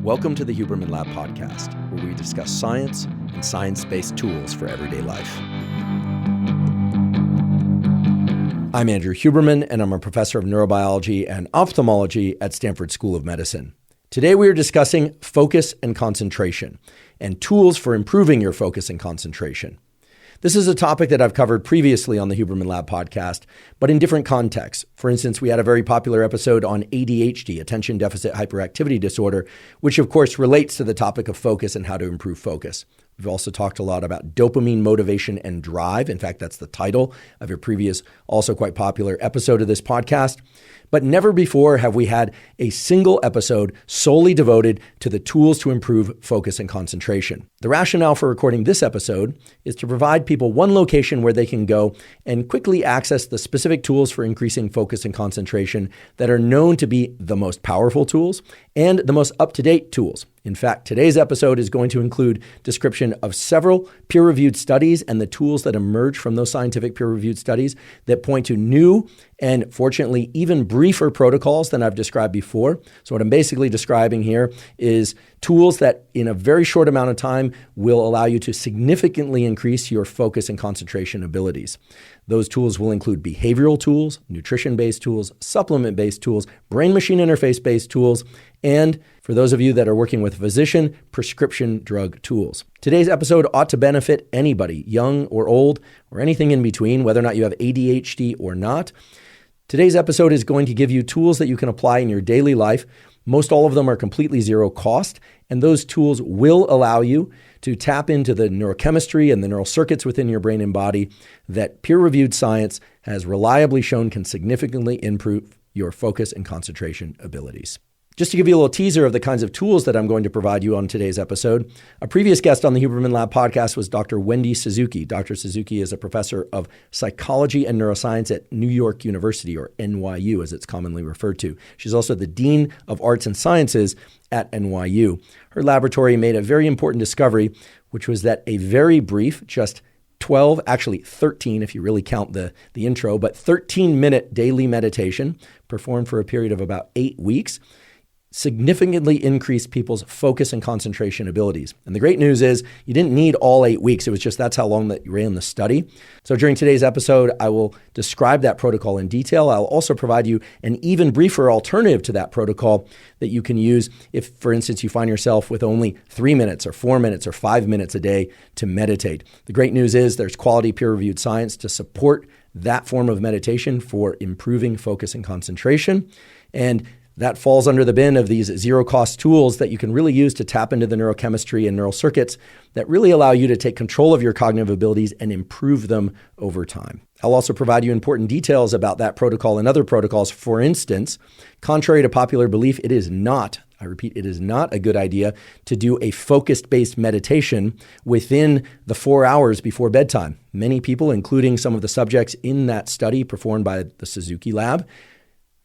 Welcome to the Huberman Lab podcast, where we discuss science and science-based tools for everyday life. I'm Andrew Huberman, and I'm a professor of neurobiology and ophthalmology at Stanford School of Medicine. Today we are discussing focus and concentration, and tools for improving your focus and concentration. This is a topic that I've covered previously on the Huberman Lab podcast, but in different contexts. For instance, we had a very popular episode on ADHD, attention deficit hyperactivity disorder, which of course relates to the topic of focus and how to improve focus. We've also talked a lot about dopamine, motivation, and drive. In fact, that's the title of your previous, also quite popular episode of this podcast. But never before have we had a single episode solely devoted to the tools to improve focus and concentration. The rationale for recording this episode is to provide people one location where they can go and quickly access the specific tools for increasing focus and concentration that are known to be the most powerful tools and the most up-to-date tools. In fact, today's episode is going to include description of several peer-reviewed studies and the tools that emerge from those scientific peer-reviewed studies that point to new and fortunately even briefer protocols than I've described before. So what I'm basically describing here is tools that in a very short amount of time will allow you to significantly increase your focus and concentration abilities. Those tools will include behavioral tools, nutrition-based tools, supplement-based tools, brain-machine interface-based tools, and for those of you that are working with a physician, prescription drug tools. Today's episode ought to benefit anybody, young or old, or anything in between, whether or not you have ADHD or not. Today's episode is going to give you tools that you can apply in your daily life. Most all of them are completely zero cost, and those tools will allow you to tap into the neurochemistry and the neural circuits within your brain and body that peer-reviewed science has reliably shown can significantly improve your focus and concentration abilities. Just to give you a little teaser of the kinds of tools that I'm going to provide you on today's episode, a previous guest on the Huberman Lab podcast was Dr. Wendy Suzuki. Dr. Suzuki is a professor of psychology and neuroscience at New York University, or NYU as it's commonly referred to. She's also the Dean of Arts and Sciences at NYU. Her laboratory made a very important discovery, which was that a very brief, just 12, actually 13 if you really count the intro, but 13-minute daily meditation performed for a period of about 8 weeks significantly increased people's focus and concentration abilities. And the great news is you didn't need all 8 weeks. It was just that's how long that you ran the study. So during today's episode, I will describe that protocol in detail. I'll also provide you an even briefer alternative to that protocol that you can use if, for instance, you find yourself with only 3 minutes or 4 minutes or 5 minutes a day to meditate. The great news is there's quality peer-reviewed science to support that form of meditation for improving focus and concentration. And that falls under the bin of these zero-cost tools that you can really use to tap into the neurochemistry and neural circuits that really allow you to take control of your cognitive abilities and improve them over time. I'll also provide you important details about that protocol and other protocols. For instance, contrary to popular belief, it is not a good idea to do a focus-based meditation within the 4 hours before bedtime. Many people, including some of the subjects in that study performed by the Suzuki Lab,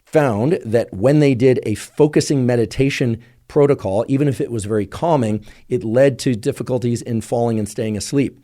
found that when they did a focusing meditation protocol, even if it was very calming, it led to difficulties in falling and staying asleep.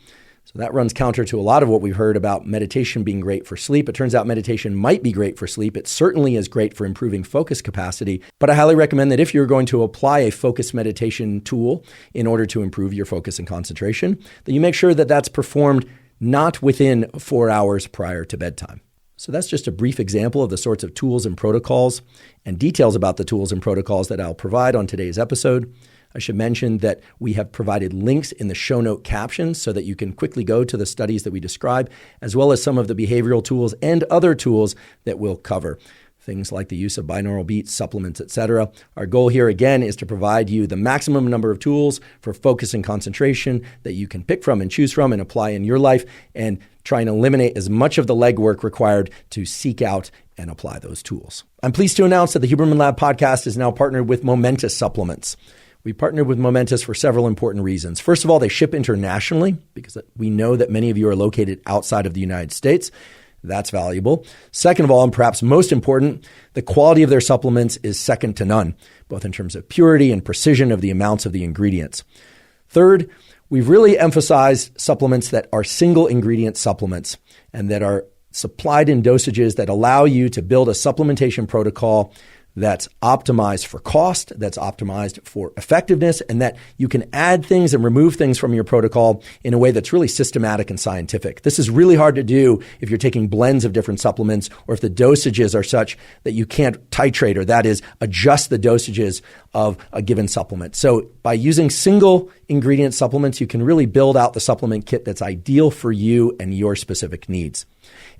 So that runs counter to a lot of what we've heard about meditation being great for sleep. It turns out meditation might be great for sleep. It certainly is great for improving focus capacity. But I highly recommend that if you're going to apply a focus meditation tool in order to improve your focus and concentration, that you make sure that that's performed not within 4 hours prior to bedtime. So that's just a brief example of the sorts of tools and protocols and details about the tools and protocols that I'll provide on today's episode. I should mention that we have provided links in the show note captions so that you can quickly go to the studies that we describe, as well as some of the behavioral tools and other tools that we'll cover. Things like the use of binaural beats, supplements, etc. Our goal here, again, is to provide you the maximum number of tools for focus and concentration that you can pick from and choose from and apply in your life, and try and eliminate as much of the legwork required to seek out and apply those tools. I'm pleased to announce that the Huberman Lab podcast is now partnered with Momentous Supplements. We partnered with Momentous for several important reasons. First of all, they ship internationally because we know that many of you are located outside of the United States. That's valuable. Second of all, and perhaps most important, the quality of their supplements is second to none, both in terms of purity and precision of the amounts of the ingredients. Third, we've really emphasized supplements that are single ingredient supplements and that are supplied in dosages that allow you to build a supplementation protocol that's optimized for cost, that's optimized for effectiveness, and that you can add things and remove things from your protocol in a way that's really systematic and scientific. This is really hard to do if you're taking blends of different supplements or if the dosages are such that you can't titrate, or that is, adjust the dosages of a given supplement. So by using single ingredient supplements, you can really build out the supplement kit that's ideal for you and your specific needs.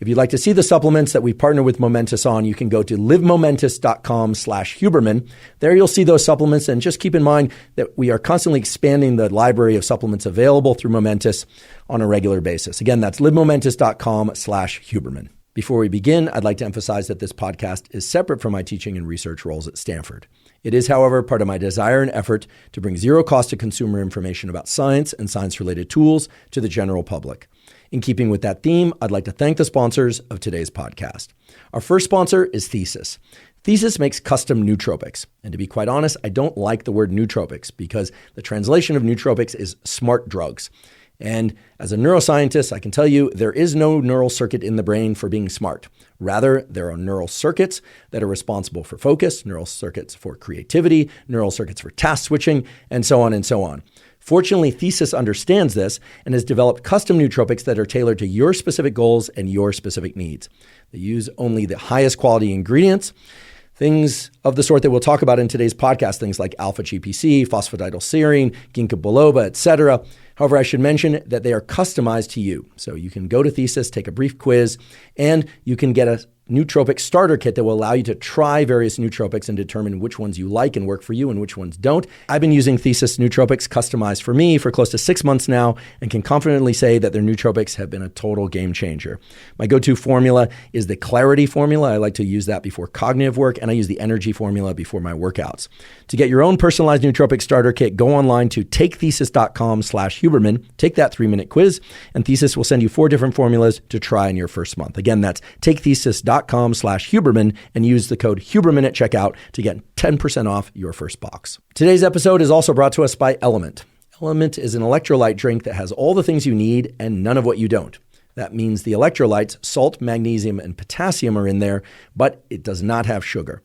If you'd like to see the supplements that we partner with Momentous on, you can go to livemomentous.com/Huberman. There you'll see those supplements, and just keep in mind that we are constantly expanding the library of supplements available through Momentous on a regular basis. Again, that's livemomentous.com/Huberman. Before we begin, I'd like to emphasize that this podcast is separate from my teaching and research roles at Stanford. It is, however, part of my desire and effort to bring zero cost to consumer information about science and science-related tools to the general public. In keeping with that theme, I'd like to thank the sponsors of today's podcast. Our first sponsor is Thesis. Thesis makes custom nootropics. And to be quite honest, I don't like the word nootropics because the translation of nootropics is smart drugs. And as a neuroscientist, I can tell you there is no neural circuit in the brain for being smart. Rather, there are neural circuits that are responsible for focus, neural circuits for creativity, neural circuits for task switching, and so on and so on. Fortunately, Thesis understands this and has developed custom nootropics that are tailored to your specific goals and your specific needs. They use only the highest quality ingredients, things of the sort that we'll talk about in today's podcast, things like alpha-GPC, phosphatidylserine, ginkgo biloba, etc. However, I should mention that they are customized to you. So you can go to Thesis, take a brief quiz, and you can get a nootropic starter kit that will allow you to try various nootropics and determine which ones you like and work for you and which ones don't. I've been using Thesis nootropics customized for me for close to 6 months now and can confidently say that their nootropics have been a total game changer. My go-to formula is the Clarity formula. I like to use that before cognitive work, and I use the Energy formula before my workouts. To get your own personalized nootropic starter kit, go online to takethesis.com/Huberman, take that 3-minute quiz, and Thesis will send you 4 different formulas to try in your first month. Again, that's takethesis.com/Huberman and use the code Huberman at checkout to get 10% off your first box. Today's episode is also brought to us by Element. Element is an electrolyte drink that has all the things you need and none of what you don't. That means the electrolytes, salt, magnesium, and potassium are in there, but it does not have sugar.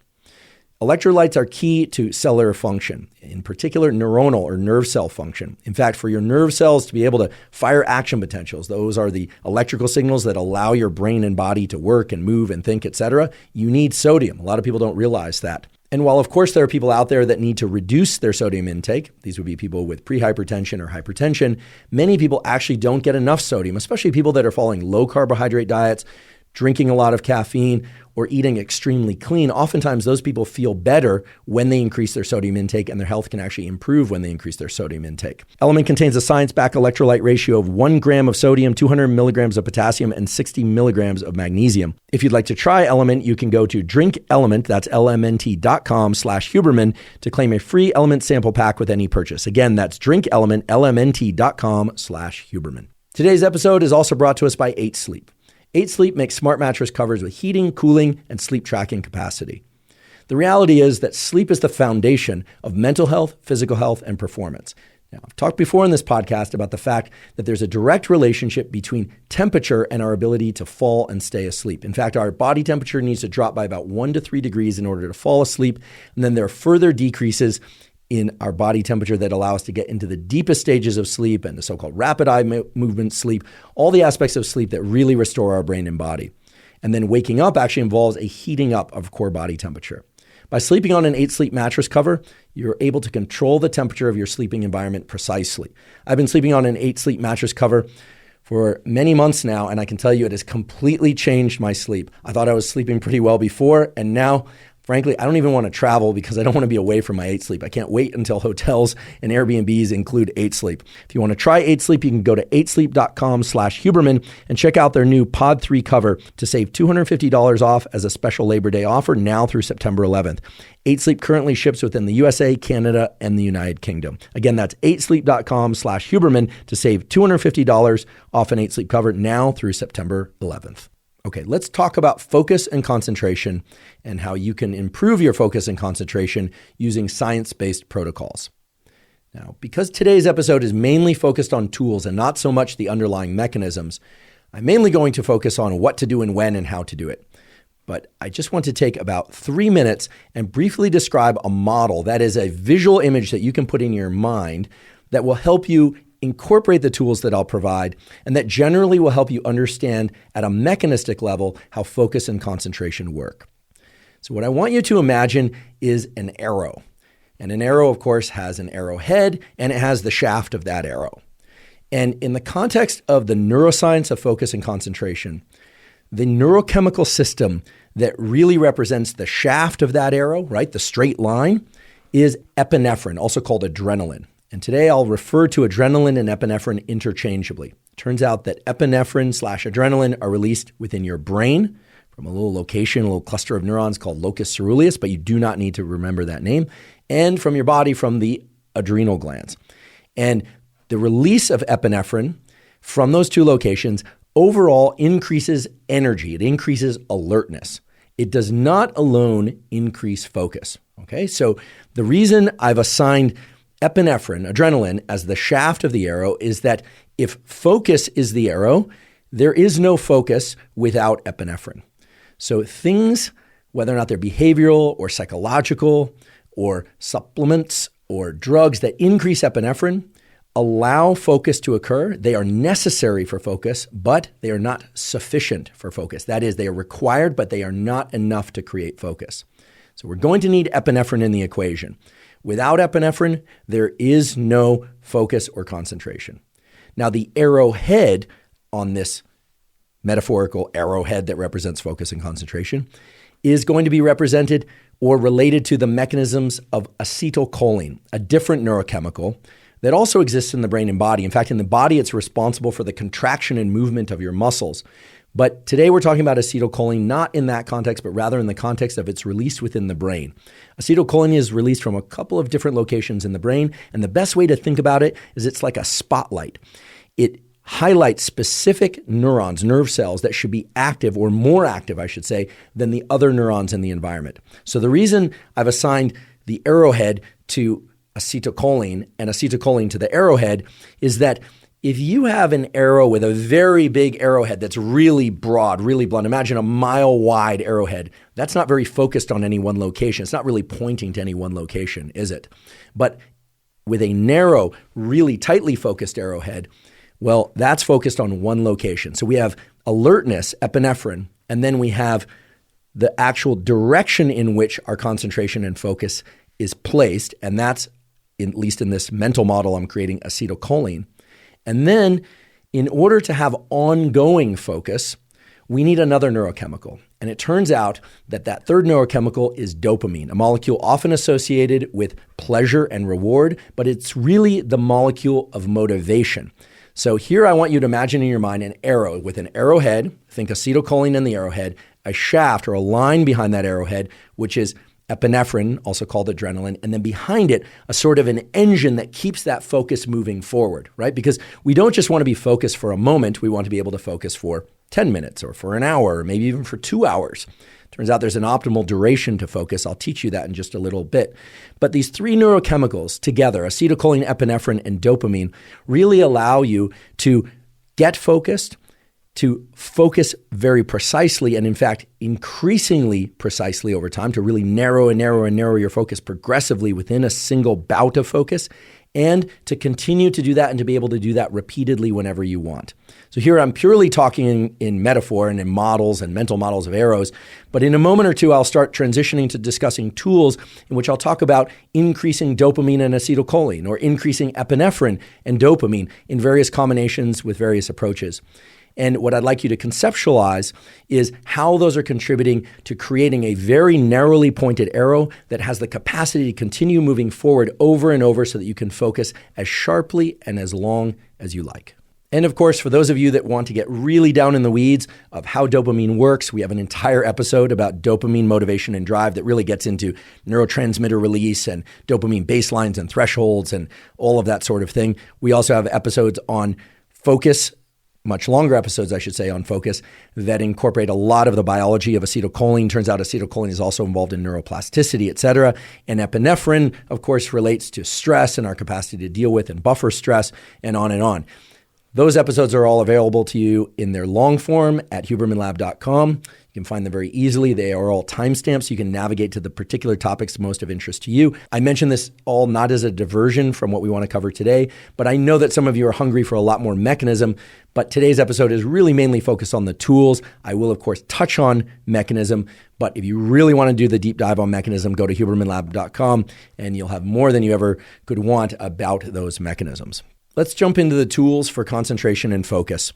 Electrolytes are key to cellular function, in particular neuronal or nerve cell function. In fact, for your nerve cells to be able to fire action potentials, those are the electrical signals that allow your brain and body to work and move and think, etc., you need sodium. A lot of people don't realize that. And while, of course, there are people out there that need to reduce their sodium intake, these would be people with prehypertension or hypertension, many people actually don't get enough sodium, especially people that are following low carbohydrate diets, drinking a lot of caffeine, or eating extremely clean. Oftentimes, those people feel better when they increase their sodium intake, and their health can actually improve when they increase their sodium intake. Element contains a science-backed electrolyte ratio of 1 gram of sodium, 200 milligrams of potassium, and 60 milligrams of magnesium. If you'd like to try Element, you can go to drinkelement, that's lmnt.com/Huberman, to claim a free Element sample pack with any purchase. Again, that's drinkelement, lmnt.com/Huberman. Today's episode is also brought to us by 8 Sleep. 8 Sleep makes smart mattress covers with heating, cooling, and sleep tracking capacity. The reality is that sleep is the foundation of mental health, physical health, and performance. Now, I've talked before in this podcast about the fact that there's a direct relationship between temperature and our ability to fall and stay asleep. In fact, our body temperature needs to drop by about 1 to 3 degrees in order to fall asleep, and then there are further decreases in our body temperature that allow us to get into the deepest stages of sleep and the so-called rapid eye movement sleep, all the aspects of sleep that really restore our brain and body. And then waking up actually involves a heating up of core body temperature. By sleeping on an 8 Sleep mattress cover, you're able to control the temperature of your sleeping environment precisely. I've been sleeping on an 8 Sleep mattress cover for many months now, and I can tell you it has completely changed my sleep. I thought I was sleeping pretty well before, and now frankly, I don't even want to travel because I don't want to be away from my 8 Sleep. I can't wait until hotels and Airbnbs include 8 Sleep. If you want to try 8 Sleep, you can go to 8sleep.com/Huberman and check out their new Pod 3 cover to save $250 off as a special Labor Day offer now through September 11th. 8 Sleep currently ships within the USA, Canada, and the United Kingdom. Again, that's 8sleep.com/Huberman to save $250 off an 8 Sleep cover now through September 11th. Okay, let's talk about focus and concentration and how you can improve your focus and concentration using science-based protocols. Now, because today's episode is mainly focused on tools and not so much the underlying mechanisms, I'm mainly going to focus on what to do and when and how to do it. but I just want to take about 3 minutes and briefly describe a model that is a visual image that you can put in your mind that will help you incorporate the tools that I'll provide, and that generally will help you understand at a mechanistic level how focus and concentration work. So what I want you to imagine is an arrow. And an arrow, of course, has an arrowhead, and it has the shaft of that arrow. And in the context of the neuroscience of focus and concentration, the neurochemical system that really represents the shaft of that arrow, right, the straight line, is epinephrine, also called adrenaline. And today I'll refer to adrenaline and epinephrine interchangeably. It turns out that epinephrine/adrenaline are released within your brain from a little location, a little cluster of neurons called locus coeruleus, but you do not need to remember that name, and from your body from the adrenal glands. And the release of epinephrine from those two locations overall increases energy. It increases alertness. It does not alone increase focus. Okay, so the reason I've assigned epinephrine, adrenaline, as the shaft of the arrow is that if focus is the arrow, there is no focus without epinephrine. So things, whether or not they're behavioral or psychological or supplements or drugs that increase epinephrine, allow focus to occur. They are necessary for focus, but they are not sufficient for focus. That is, they are required, but they are not enough to create focus. So we're going to need epinephrine in the equation. Without epinephrine, there is no focus or concentration. Now, the arrowhead on this metaphorical arrowhead that represents focus and concentration is going to be represented or related to the mechanisms of acetylcholine, a different neurochemical that also exists in the brain and body. In fact, in the body, it's responsible for the contraction and movement of your muscles. But today we're talking about acetylcholine not in that context, but rather in the context of it's released within the brain. Acetylcholine is released from a couple of different locations in the brain, and the best way to think about it is it's like a spotlight. It highlights specific neurons, nerve cells that should be active, or more active, I should say, than the other neurons in the environment. So the reason I've assigned the arrowhead to acetylcholine and acetylcholine to the arrowhead is that if you have an arrow with a very big arrowhead that's really broad, really blunt, imagine a mile-wide arrowhead, that's not very focused on any one location. It's not really pointing to any one location, is it? But with a narrow, really tightly focused arrowhead, well, that's focused on one location. So we have alertness, epinephrine, and then we have the actual direction in which our concentration and focus is placed, and that's, at least in this mental model I'm creating, acetylcholine. And then in order to have ongoing focus, we need another neurochemical. And it turns out that that third neurochemical is dopamine, a molecule often associated with pleasure and reward, but it's really the molecule of motivation. So here I want you to imagine in your mind an arrow with an arrowhead, think acetylcholine in the arrowhead, a shaft or a line behind that arrowhead, which is epinephrine, also called adrenaline, and then behind it, a sort of an engine that keeps that focus moving forward, right? Because we don't just want to be focused for a moment, we want to be able to focus for 10 minutes or for an hour or maybe even for 2 hours. Turns out there's an optimal duration to focus. I'll teach you that in just a little bit. But these three neurochemicals together, acetylcholine, epinephrine, and dopamine, really allow you to get focused, to focus very precisely, and in fact, increasingly precisely over time, to really narrow and narrow and narrow your focus progressively within a single bout of focus, and to continue to do that and to be able to do that repeatedly whenever you want. So here I'm purely talking in metaphor and in models and mental models of arrows, but in a moment or two, I'll start transitioning to discussing tools in which I'll talk about increasing dopamine and acetylcholine, or increasing epinephrine and dopamine in various combinations with various approaches. And what I'd like you to conceptualize is how those are contributing to creating a very narrowly pointed arrow that has the capacity to continue moving forward over and over so that you can focus as sharply and as long as you like. And of course, for those of you that want to get really down in the weeds of how dopamine works, we have an entire episode about dopamine motivation and drive that really gets into neurotransmitter release and dopamine baselines and thresholds and all of that sort of thing. We also have episodes on focus, much longer episodes, I should say, on focus that incorporate a lot of the biology of acetylcholine. Turns out acetylcholine is also involved in neuroplasticity, et cetera. And epinephrine, of course, relates to stress and our capacity to deal with and buffer stress, and on and on. Those episodes are all available to you in their long form at hubermanlab.com. You You can find them very easily. They are all timestamps, so you can navigate to the particular topics most of interest to you. I mention this all not as a diversion from what we want to cover today, but I know that some of you are hungry for a lot more mechanism. But today's episode is really mainly focused on the tools. I will, of course, touch on mechanism, but if you really want to do the deep dive on mechanism, go to hubermanlab.com and you'll have more than you ever could want about those mechanisms. Let's jump into the tools for concentration and focus.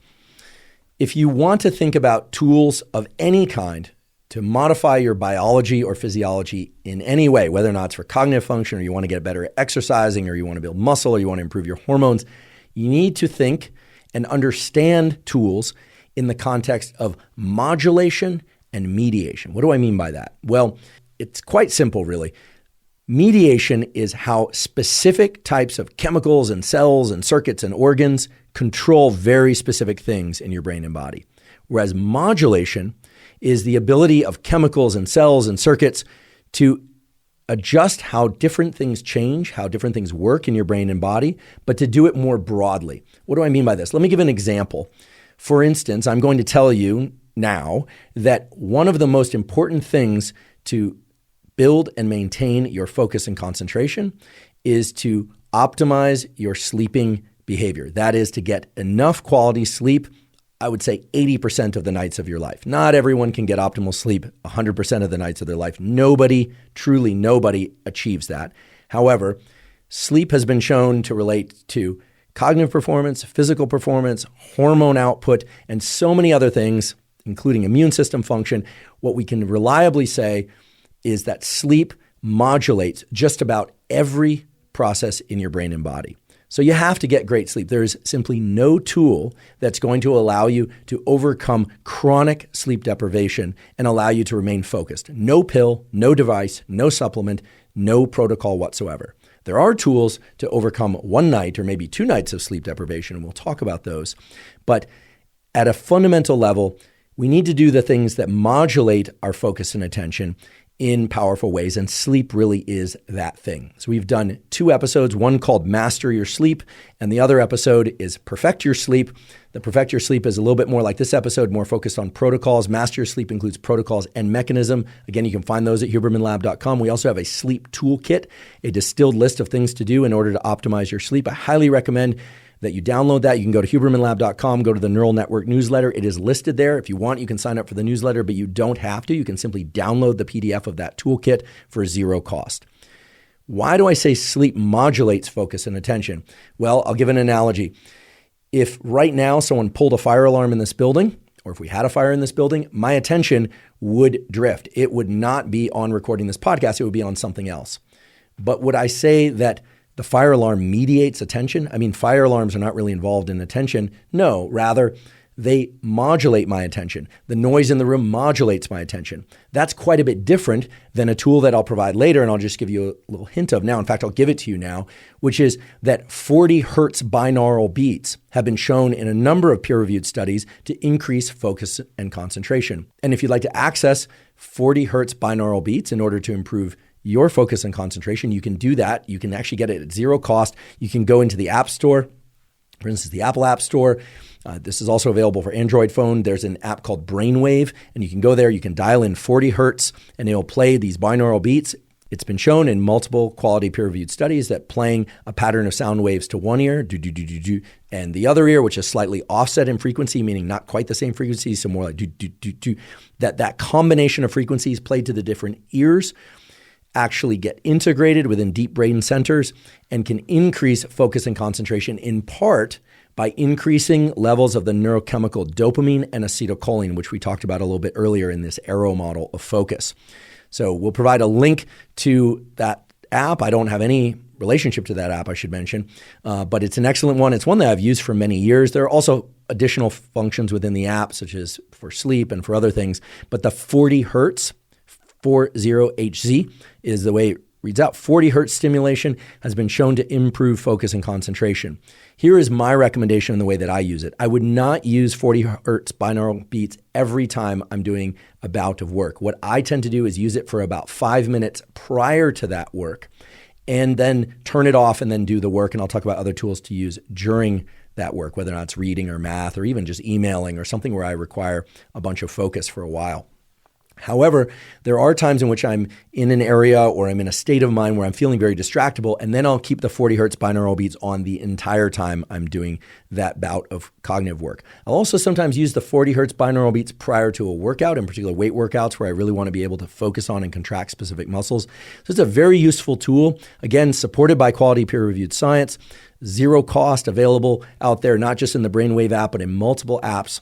If you want to think about tools of any kind to modify your biology or physiology in any way, whether or not it's for cognitive function or you want to get better at exercising or you want to build muscle or you want to improve your hormones, you need to think and understand tools in the context of modulation and mediation. What do I mean by that? Well, it's quite simple, really. Mediation is how specific types of chemicals and cells and circuits and organs control very specific things in your brain and body. Whereas modulation is the ability of chemicals and cells and circuits to adjust how different things change, how different things work in your brain and body, but to do it more broadly. What do I mean by this? Let me give an example. For instance, I'm going to tell you now that one of the most important things to build and maintain your focus and concentration is to optimize your sleeping behavior. That is to get enough quality sleep, I would say 80% of the nights of your life. Not everyone can get optimal sleep 100% of the nights of their life. Nobody, truly nobody achieves that. However, sleep has been shown to relate to cognitive performance, physical performance, hormone output, and so many other things, including immune system function. What we can reliably say is that sleep modulates just about every process in your brain and body. So you have to get great sleep. There is simply no tool that's going to allow you to overcome chronic sleep deprivation and allow you to remain focused. No pill, no device, no supplement, no protocol whatsoever. There are tools to overcome one night or maybe 2 nights of sleep deprivation, and we'll talk about those. But at a fundamental level, we need to do the things that modulate our focus and attention in powerful ways, and sleep really is that thing. So we've done 2 episodes, one called Master Your Sleep, and the other episode is Perfect Your Sleep. The Perfect Your Sleep is a little bit more like this episode, more focused on protocols. Master Your Sleep includes protocols and mechanism. Again, you can find those at hubermanlab.com. We also have a sleep toolkit, a distilled list of things to do in order to optimize your sleep. I highly recommend that you download that. You can go to hubermanlab.com, go to the Neural Network newsletter. It is listed there. If you want, you can sign up for the newsletter, but you don't have to. You can simply download the PDF of that toolkit for 0 cost. Why do I say sleep modulates focus and attention? Well, I'll give an analogy. If right now someone pulled a fire alarm in this building, or if we had a fire in this building, my attention would drift. It would not be on recording this podcast. It would be on something else. But would I say that the fire alarm mediates attention? I mean, fire alarms are not really involved in attention. No, rather, they modulate my attention. The noise in the room modulates my attention. That's quite a bit different than a tool that I'll provide later, and I'll just give you a little hint of now. In fact, I'll give it to you now, which is that 40 hertz binaural beats have been shown in a number of peer-reviewed studies to increase focus and concentration. And if you'd like to access 40 hertz binaural beats in order to improve your focus and concentration, you can do that. You can actually get it at 0 cost. You can go into the App Store, for instance, the Apple App Store. This is also available for Android phone. There's an app called Brainwave, and you can go there. You can dial in 40 hertz, and it'll play these binaural beats. It's been shown in multiple quality peer-reviewed studies that playing a pattern of sound waves to one ear, do-do-do-do-do, and the other ear, which is slightly offset in frequency, meaning not quite the same frequency, so more like do-do-do-do, that combination of frequencies played to the different ears actually get integrated within deep brain centers and can increase focus and concentration in part by increasing levels of the neurochemical dopamine and acetylcholine, which we talked about a little bit earlier in this Arrow model of focus. So we'll provide a link to that app. I don't have any relationship to that app, I should mention, but it's an excellent one. It's one that I've used for many years. There are also additional functions within the app, such as for sleep and for other things, but the 40 hertz 40HZ is the way it reads out. 40 hertz stimulation has been shown to improve focus and concentration. Here is my recommendation in the way that I use it. I would not use 40 hertz binaural beats every time I'm doing a bout of work. What I tend to do is use it for about 5 minutes prior to that work and then turn it off and then do the work. And I'll talk about other tools to use during that work, whether or not it's reading or math or even just emailing or something where I require a bunch of focus for a while. However, there are times in which I'm in an area or I'm in a state of mind where I'm feeling very distractible, and then I'll keep the 40 hertz binaural beats on the entire time I'm doing that bout of cognitive work. I'll also sometimes use the 40 hertz binaural beats prior to a workout, in particular weight workouts where I really want to be able to focus on and contract specific muscles. So it's a very useful tool, again, supported by quality peer-reviewed science, zero cost, available out there, not just in the Brainwave app, but in multiple apps.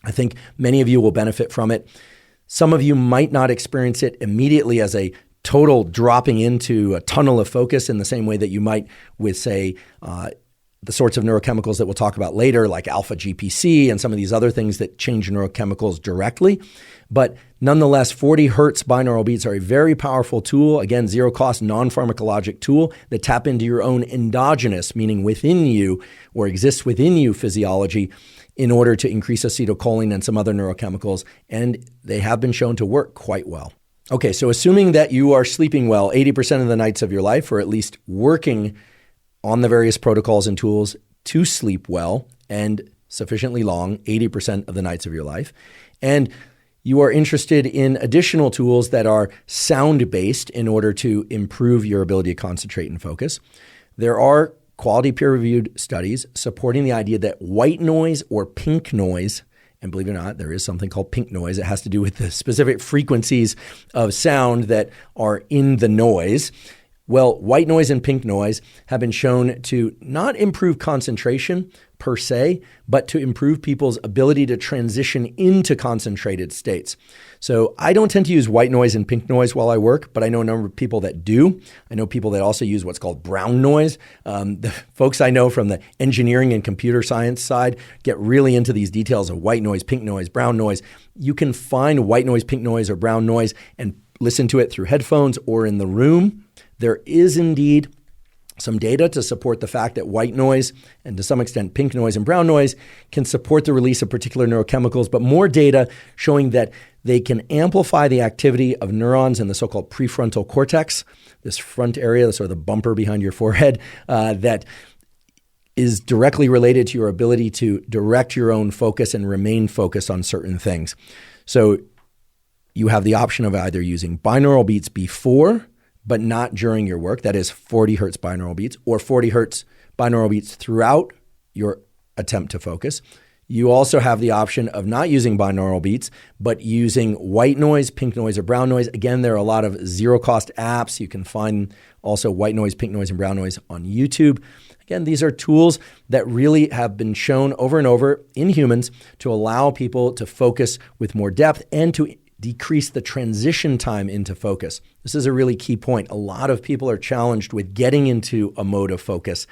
I think many of you will benefit from it. Some of you might not experience it immediately as a total dropping into a tunnel of focus in the same way that you might with, say, the sorts of neurochemicals that we'll talk about later, like alpha GPC and some of these other things that change neurochemicals directly. But nonetheless, 40 hertz binaural beats are a very powerful tool, again, zero cost, non-pharmacologic tool that tap into your own endogenous, meaning within you or exists within you physiology, in order to increase acetylcholine and some other neurochemicals, and they have been shown to work quite well. Okay, so assuming that you are sleeping well 80% of the nights of your life, or at least working on the various protocols and tools to sleep well and sufficiently long 80% of the nights of your life, and you are interested in additional tools that are sound-based in order to improve your ability to concentrate and focus, there are quality peer-reviewed studies supporting the idea that white noise or pink noise, and believe it or not, there is something called pink noise. It has to do with the specific frequencies of sound that are in the noise. Well, white noise and pink noise have been shown to not improve concentration per se, but to improve people's ability to transition into concentrated states. So I don't tend to use white noise and pink noise while I work, but I know a number of people that do. I know people that also use what's called brown noise. The folks I know from the engineering and computer science side get really into these details of white noise, pink noise, brown noise. You can find white noise, pink noise, or brown noise and listen to it through headphones or in the room. There is indeed some data to support the fact that white noise and to some extent pink noise and brown noise can support the release of particular neurochemicals, but more data showing that they can amplify the activity of neurons in the so-called prefrontal cortex, this front area, the sort of the bumper behind your forehead, that is directly related to your ability to direct your own focus and remain focused on certain things. So you have the option of either using binaural beats before but not during your work, that is 40 hertz binaural beats, or 40 hertz binaural beats throughout your attempt to focus. You also have the option of not using binaural beats, but using white noise, pink noise, or brown noise. Again, there are a lot of zero-cost apps. You can find also white noise, pink noise, and brown noise on YouTube. Again, these are tools that really have been shown over and over in humans to allow people to focus with more depth and to decrease the transition time into focus. This is a really key point. A lot of people are challenged with getting into a mode of focus.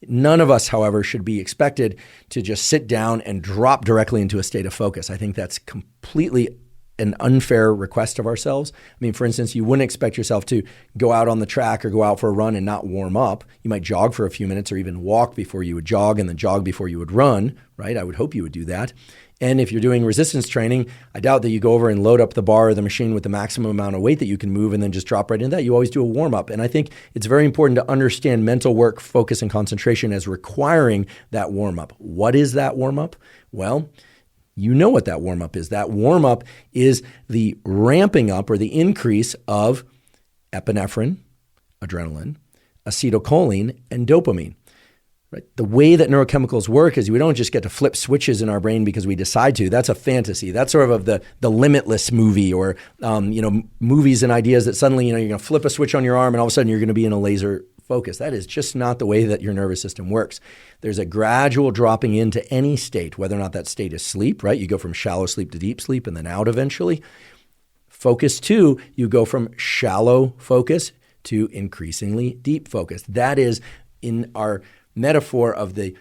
None of us, however, should be expected to just sit down and drop directly into a state of focus. I think that's completely an unfair request of ourselves. I mean, for instance, you wouldn't expect yourself to go out on the track or go out for a run and not warm up. You might jog for a few minutes or even walk before you would jog and then jog before you would run, right? I would hope you would do that. And if you're doing resistance training, I doubt that you go over and load up the bar or the machine with the maximum amount of weight that you can move and then just drop right into that. You always do a warm up. And I think it's very important to understand mental work, focus, and concentration as requiring that warm up. What is that warm up? Well, you know what that warm up is. That warm up is the ramping up or the increase of epinephrine, adrenaline, acetylcholine, and dopamine. Right? The way that neurochemicals work is we don't just get to flip switches in our brain because we decide to. That's a fantasy. That's sort of the Limitless movie or movies and ideas that suddenly you're going to flip a switch on your arm and all of a sudden you're going to be in a laser focus. That is just not the way that your nervous system works. There's a gradual dropping into any state, whether or not that state is sleep, right? You go from shallow sleep to deep sleep and then out eventually. Focus 2, you go from shallow focus to increasingly deep focus. That is in our metaphor of the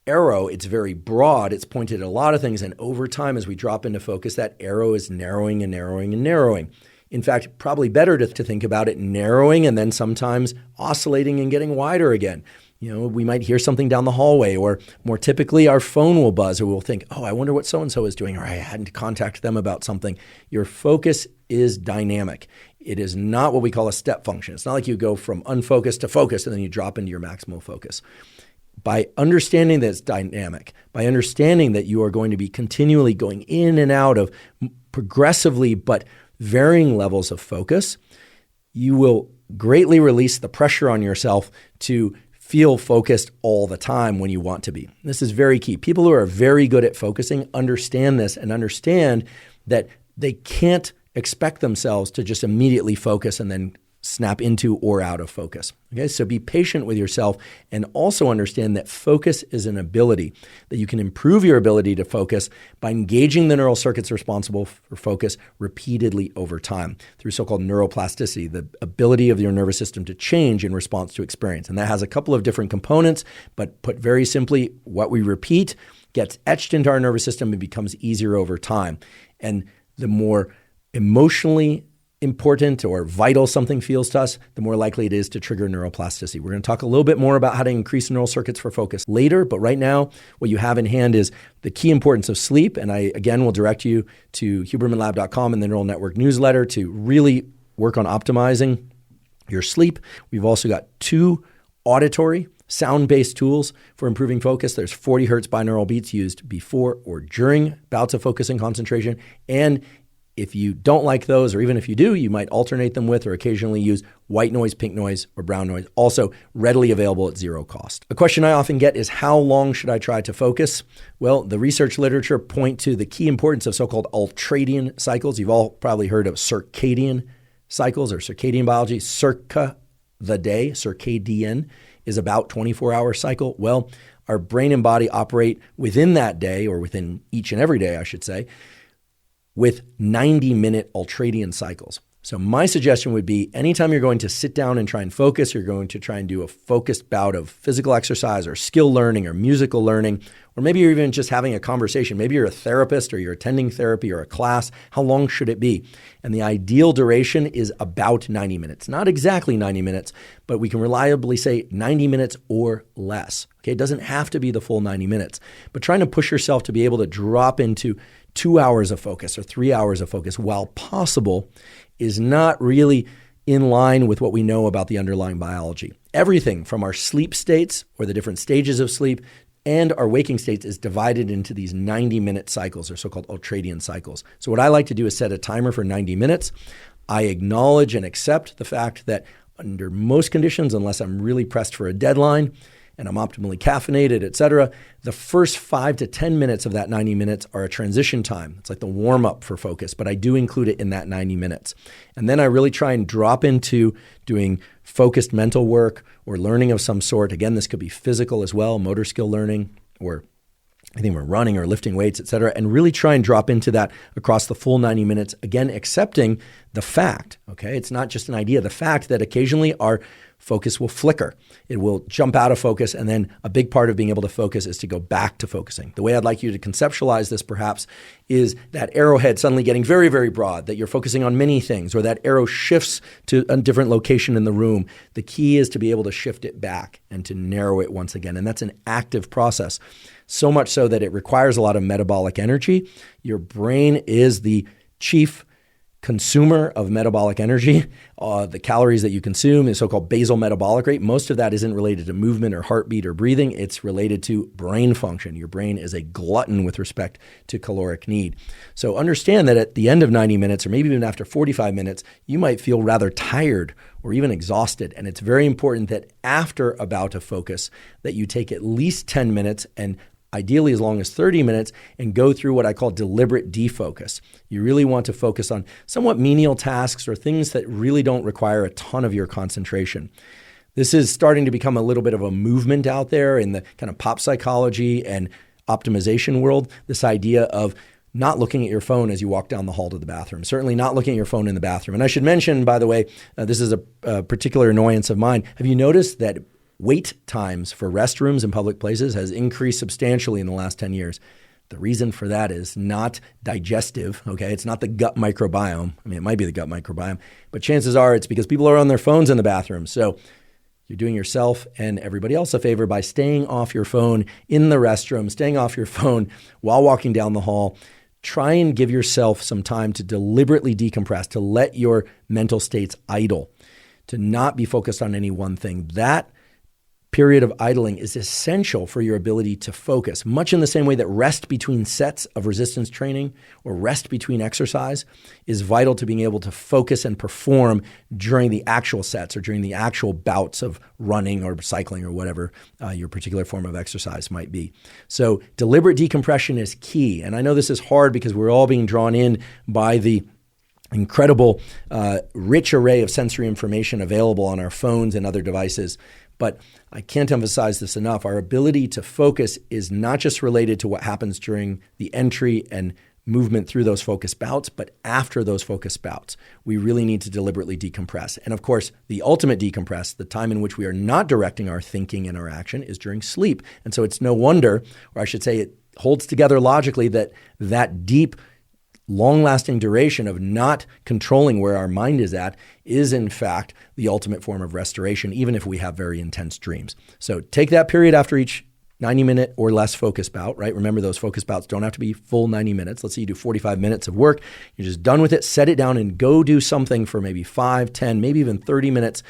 arrow. It's very broad. It's pointed at a lot of things. And over time, as we drop into focus, that arrow is narrowing and narrowing and narrowing. In fact, probably better to think about it narrowing and then sometimes oscillating and getting wider again. You know, we might hear something down the hallway, or more typically our phone will buzz, or we'll think, oh, I wonder what so-and-so is doing, or I hadn't to contact them about something. Your focus is dynamic. It is not what we call a step function. It's not like you go from unfocused to focused and then you drop into your maximal focus. by understanding that it's dynamic, by understanding that you are going to be continually going in and out of progressively but varying levels of focus, you will greatly release the pressure on yourself to feel focused all the time when you want to be. This is very key. People who are very good at focusing understand this and understand that they can't expect themselves to just immediately focus and then snap into or out of focus. Okay, so be patient with yourself and also understand that focus is an ability, that you can improve your ability to focus by engaging the neural circuits responsible for focus repeatedly over time through so-called neuroplasticity, the ability of your nervous system to change in response to experience. And that has a couple of different components, but put very simply, what we repeat gets etched into our nervous system and becomes easier over time. And the more emotionally important or vital something feels to us, the more likely it is to trigger neuroplasticity. We're going to talk a little bit more about how to increase neural circuits for focus later, but right now, what you have in hand is the key importance of sleep. And I, again, will direct you to hubermanlab.com and the Neural Network newsletter to really work on optimizing your sleep. We've also got 2 auditory sound-based tools for improving focus. There's 40 hertz binaural beats used before or during bouts of focus and concentration. And if you don't like those, or even if you do, you might alternate them with or occasionally use white noise, pink noise, or brown noise, also readily available at zero cost. A question I often get is, how long should I try to focus? Well, the research literature point to the key importance of so-called ultradian cycles. You've all probably heard of circadian cycles or circadian biology. Circa, the day, circadian, is about 24-hour cycle. Well, our brain and body operate within that day, or within each and every day, I should say, with 90-minute ultradian cycles. So my suggestion would be, anytime you're going to sit down and try and focus, you're going to try and do a focused bout of physical exercise or skill learning or musical learning, or maybe you're even just having a conversation. Maybe you're a therapist or you're attending therapy or a class. How long should it be? And the ideal duration is about 90 minutes. Not exactly 90 minutes, but we can reliably say 90 minutes or less. Okay, it doesn't have to be the full 90 minutes, but trying to push yourself to be able to drop into 2 hours of focus or 3 hours of focus while possible is not really in line with what we know about the underlying biology. Everything from our sleep states, or the different stages of sleep, and our waking states is divided into these 90-minute cycles, or so-called ultradian cycles. So what I like to do is set a timer for 90 minutes. I acknowledge and accept the fact that under most conditions, unless I'm really pressed for a deadline, and I'm optimally caffeinated, et cetera, the first 5 to 10 minutes of that 90 minutes are a transition time. It's like the warm-up for focus, but I do include it in that 90 minutes. And then I really try and drop into doing focused mental work or learning of some sort. Again, this could be physical as well, motor skill learning, or I think we're running or lifting weights, et cetera, and really try and drop into that across the full 90 minutes. Again, accepting the fact, okay, it's not just an idea, the fact that occasionally our focus will flicker. It will jump out of focus, and then a big part of being able to focus is to go back to focusing. The way I'd like you to conceptualize this perhaps is that arrowhead suddenly getting very, very broad, that you're focusing on many things, or that arrow shifts to a different location in the room. The key is to be able to shift it back and to narrow it once again, and that's an active process. So much so that it requires a lot of metabolic energy. Your brain is the chief consumer of metabolic energy. The calories that you consume is so-called basal metabolic rate. Most of that isn't related to movement or heartbeat or breathing. It's related to brain function. Your brain is a glutton with respect to caloric need. So understand that at the end of 90 minutes, or maybe even after 45 minutes, you might feel rather tired or even exhausted. And it's very important that after a bout of focus, that you take at least 10 minutes, and ideally as long as 30 minutes, and go through what I call deliberate defocus. You really want to focus on somewhat menial tasks or things that really don't require a ton of your concentration. This is starting to become a little bit of a movement out there in the kind of pop psychology and optimization world, this idea of not looking at your phone as you walk down the hall to the bathroom, certainly not looking at your phone in the bathroom. And I should mention, by the way, this is a particular annoyance of mine. Have you noticed that wait times for restrooms in public places has increased substantially in the last 10 years. The reason for that is not digestive, okay? It's not the gut microbiome. I mean, it might be the gut microbiome, but chances are it's because people are on their phones in the bathroom. So you're doing yourself and everybody else a favor by staying off your phone in the restroom, staying off your phone while walking down the hall. Try and give yourself some time to deliberately decompress, to let your mental states idle, to not be focused on any one thing. That period of idling is essential for your ability to focus, much in the same way that rest between sets of resistance training or rest between exercise is vital to being able to focus and perform during the actual sets or during the actual bouts of running or cycling or whatever your particular form of exercise might be. So deliberate decompression is key. And I know this is hard because we're all being drawn in by the incredible, rich array of sensory information available on our phones and other devices. But I can't emphasize this enough. Our ability to focus is not just related to what happens during the entry and movement through those focus bouts, but after those focus bouts. We really need to deliberately decompress. And of course, the ultimate decompress, the time in which we are not directing our thinking and our action, is during sleep. And so it's no wonder, or I should say it holds together logically, that deep, long-lasting duration of not controlling where our mind is at is, in fact, the ultimate form of restoration, even if we have very intense dreams. So take that period after each 90-minute or less focus bout, right? Remember, those focus bouts don't have to be full 90 minutes. Let's say you do 45 minutes of work. You're just done with it. Set it down and go do something for maybe 5, 10, maybe even 30 minutes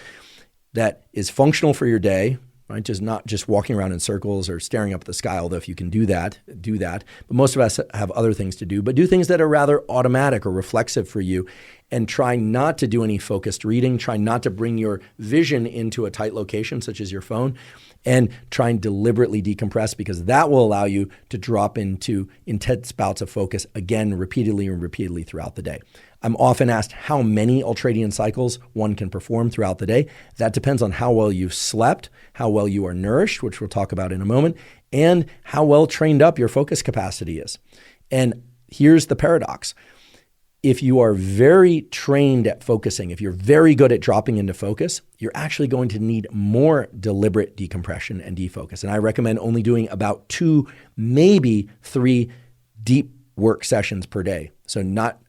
that is functional for your day, right? Just not just walking around in circles or staring up at the sky, although if you can do that. But most of us have other things to do, but do things that are rather automatic or reflexive for you, and try not to do any focused reading. Try not to bring your vision into a tight location, such as your phone, and try and deliberately decompress, because that will allow you to drop into intense bouts of focus again, repeatedly and repeatedly throughout the day. I'm often asked how many ultradian cycles one can perform throughout the day. That depends on how well you've slept, how well you are nourished, which we'll talk about in a moment, and how well trained up your focus capacity is. And here's the paradox. If you are very trained at focusing, if you're very good at dropping into focus, you're actually going to need more deliberate decompression and defocus. And I recommend only doing about 2, maybe 3 deep work sessions per day. So not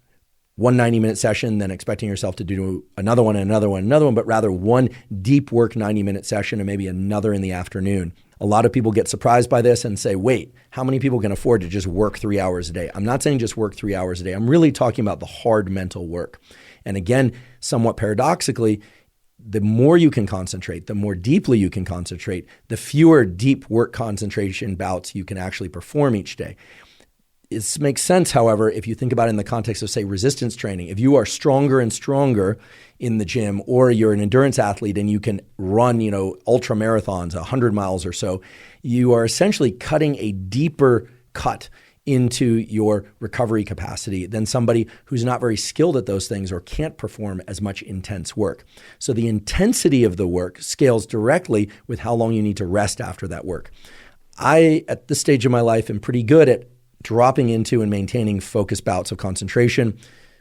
one 90-minute session, then expecting yourself to do another one, but rather one deep work 90-minute session and maybe another in the afternoon. A lot of people get surprised by this and say, wait, how many people can afford to just work 3 hours a day? I'm not saying just work 3 hours a day. I'm really talking about the hard mental work. And again, somewhat paradoxically, the more you can concentrate, the more deeply you can concentrate, the fewer deep work concentration bouts you can actually perform each day. It makes sense, however, if you think about it in the context of, say, resistance training. If you are stronger and stronger in the gym, or you're an endurance athlete and you can run, ultra marathons, 100 miles or so, you are essentially cutting a deeper cut into your recovery capacity than somebody who's not very skilled at those things or can't perform as much intense work. So the intensity of the work scales directly with how long you need to rest after that work. I, at this stage of my life, am pretty good at dropping into and maintaining focused bouts of concentration,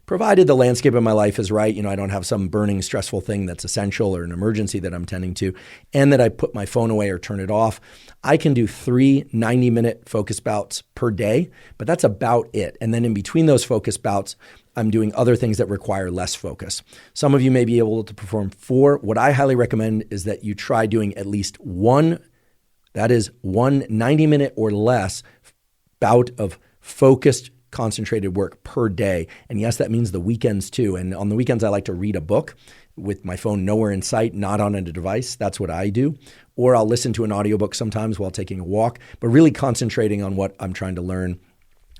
provided the landscape of my life is right. I don't have some burning, stressful thing that's essential or an emergency that I'm tending to, and that I put my phone away or turn it off. I can do 3 90-minute focus bouts per day, but that's about it. And then in between those focus bouts, I'm doing other things that require less focus. Some of you may be able to perform 4. What I highly recommend is that you try doing at least one 90-minute or less bout of focused, concentrated work per day. And yes, that means the weekends too. And on the weekends, I like to read a book with my phone nowhere in sight, not on a device. That's what I do. Or I'll listen to an audiobook sometimes while taking a walk, but really concentrating on what I'm trying to learn,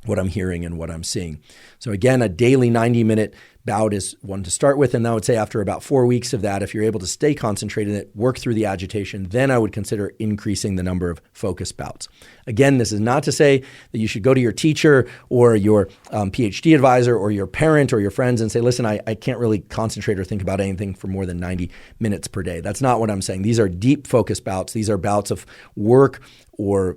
what I'm hearing, and what I'm seeing. So again, a daily 90-minute bout is one to start with. And I would say after about 4 weeks of that, if you're able to stay concentrated and work through the agitation, then I would consider increasing the number of focus bouts. Again, this is not to say that you should go to your teacher or your PhD advisor or your parent or your friends and say, listen, I can't really concentrate or think about anything for more than 90 minutes per day. That's not what I'm saying. These are deep focus bouts. These are bouts of work, or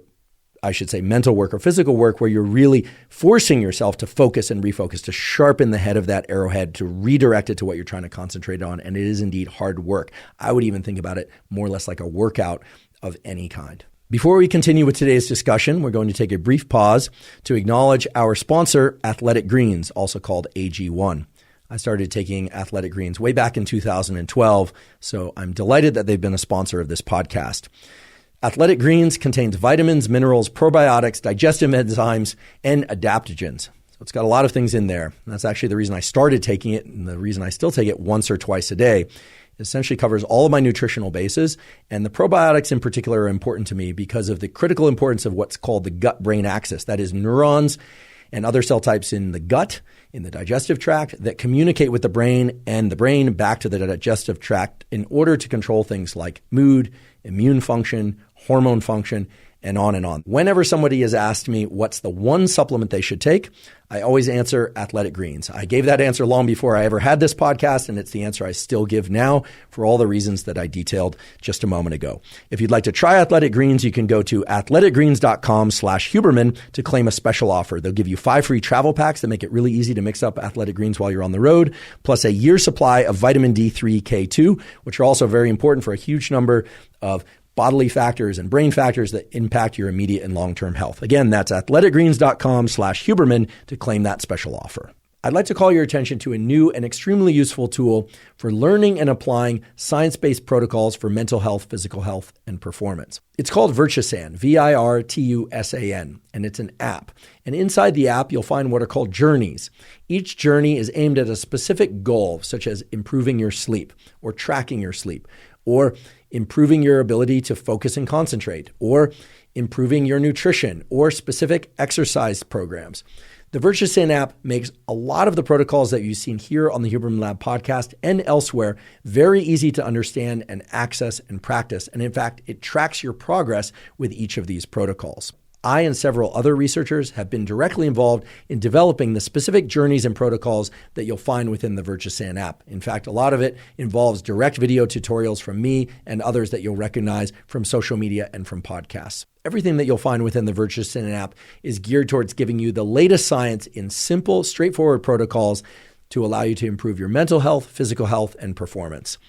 I should say mental work or physical work, where you're really forcing yourself to focus and refocus, to sharpen the head of that arrowhead, to redirect it to what you're trying to concentrate on. And it is indeed hard work. I would even think about it more or less like a workout of any kind. Before we continue with today's discussion, we're going to take a brief pause to acknowledge our sponsor, Athletic Greens, also called AG1. I started taking Athletic Greens way back in 2012, so I'm delighted that they've been a sponsor of this podcast. Athletic Greens contains vitamins, minerals, probiotics, digestive enzymes, and adaptogens. So it's got a lot of things in there. And that's actually the reason I started taking it, and the reason I still take it once or twice a day. It essentially covers all of my nutritional bases. And the probiotics in particular are important to me because of the critical importance of what's called the gut-brain axis. That is neurons and other cell types in the gut, in the digestive tract, that communicate with the brain and the brain back to the digestive tract in order to control things like mood, immune function, hormone function, and on and on. Whenever somebody has asked me what's the one supplement they should take, I always answer Athletic Greens. I gave that answer long before I ever had this podcast, and it's the answer I still give now for all the reasons that I detailed just a moment ago. If you'd like to try Athletic Greens, you can go to athleticgreens.com/Huberman to claim a special offer. They'll give you 5 free travel packs that make it really easy to mix up Athletic Greens while you're on the road, plus a year's supply of vitamin D3, K2, which are also very important for a huge number of bodily factors and brain factors that impact your immediate and long-term health. Again, that's athleticgreens.com/Huberman to claim that special offer. I'd like to call your attention to a new and extremely useful tool for learning and applying science-based protocols for mental health, physical health, and performance. It's called Virtusan, Virtusan, and it's an app. And inside the app, you'll find what are called journeys. Each journey is aimed at a specific goal, such as improving your sleep or tracking your sleep, or improving your ability to focus and concentrate, or improving your nutrition, or specific exercise programs. The Virtusan app makes a lot of the protocols that you've seen here on the Huberman Lab podcast and elsewhere very easy to understand and access and practice. And in fact, it tracks your progress with each of these protocols. I and several other researchers have been directly involved in developing the specific journeys and protocols that you'll find within the Virtusan app. In fact, a lot of it involves direct video tutorials from me and others that you'll recognize from social media and from podcasts. Everything that you'll find within the Virtusan app is geared towards giving you the latest science in simple, straightforward protocols to allow you to improve your mental health, physical health, and performance.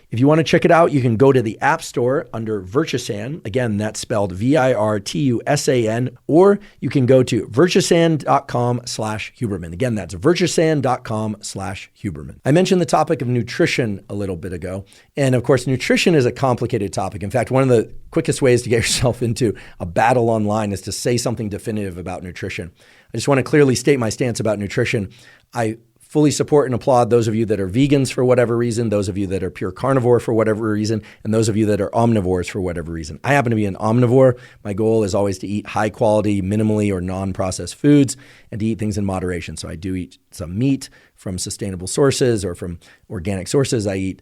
If you want to check it out, you can go to the App Store under Virtusan. Again, that's spelled Virtusan, or you can go to virtusan.com/Huberman. Again, that's virtusan.com/Huberman. I mentioned the topic of nutrition a little bit ago. And of course, nutrition is a complicated topic. In fact, one of the quickest ways to get yourself into a battle online is to say something definitive about nutrition. I just want to clearly state my stance about nutrition. I fully support and applaud those of you that are vegans for whatever reason, those of you that are pure carnivore for whatever reason, and those of you that are omnivores for whatever reason. I happen to be an omnivore. My goal is always to eat high quality, minimally or non-processed foods and to eat things in moderation. So I do eat some meat from sustainable sources or from organic sources. I eat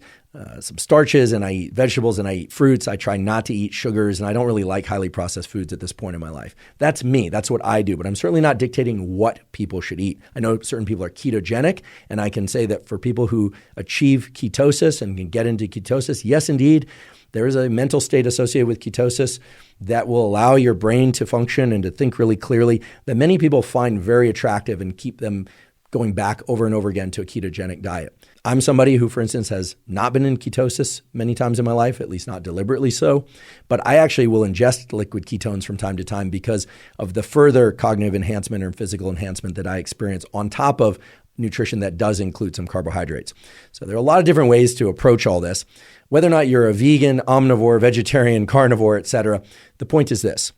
some starches, and I eat vegetables, and I eat fruits. I try not to eat sugars, and I don't really like highly processed foods at this point in my life. That's me. That's what I do, but I'm certainly not dictating what people should eat. I know certain people are ketogenic, and I can say that for people who achieve ketosis and can get into ketosis, yes, indeed, there is a mental state associated with ketosis that will allow your brain to function and to think really clearly that many people find very attractive and keep them going back over and over again to a ketogenic diet. I'm somebody who, for instance, has not been in ketosis many times in my life, at least not deliberately so, but I actually will ingest liquid ketones from time to time because of the further cognitive enhancement or physical enhancement that I experience on top of nutrition that does include some carbohydrates. So there are a lot of different ways to approach all this. Whether or not you're a vegan, omnivore, vegetarian, carnivore, etc., the point is this.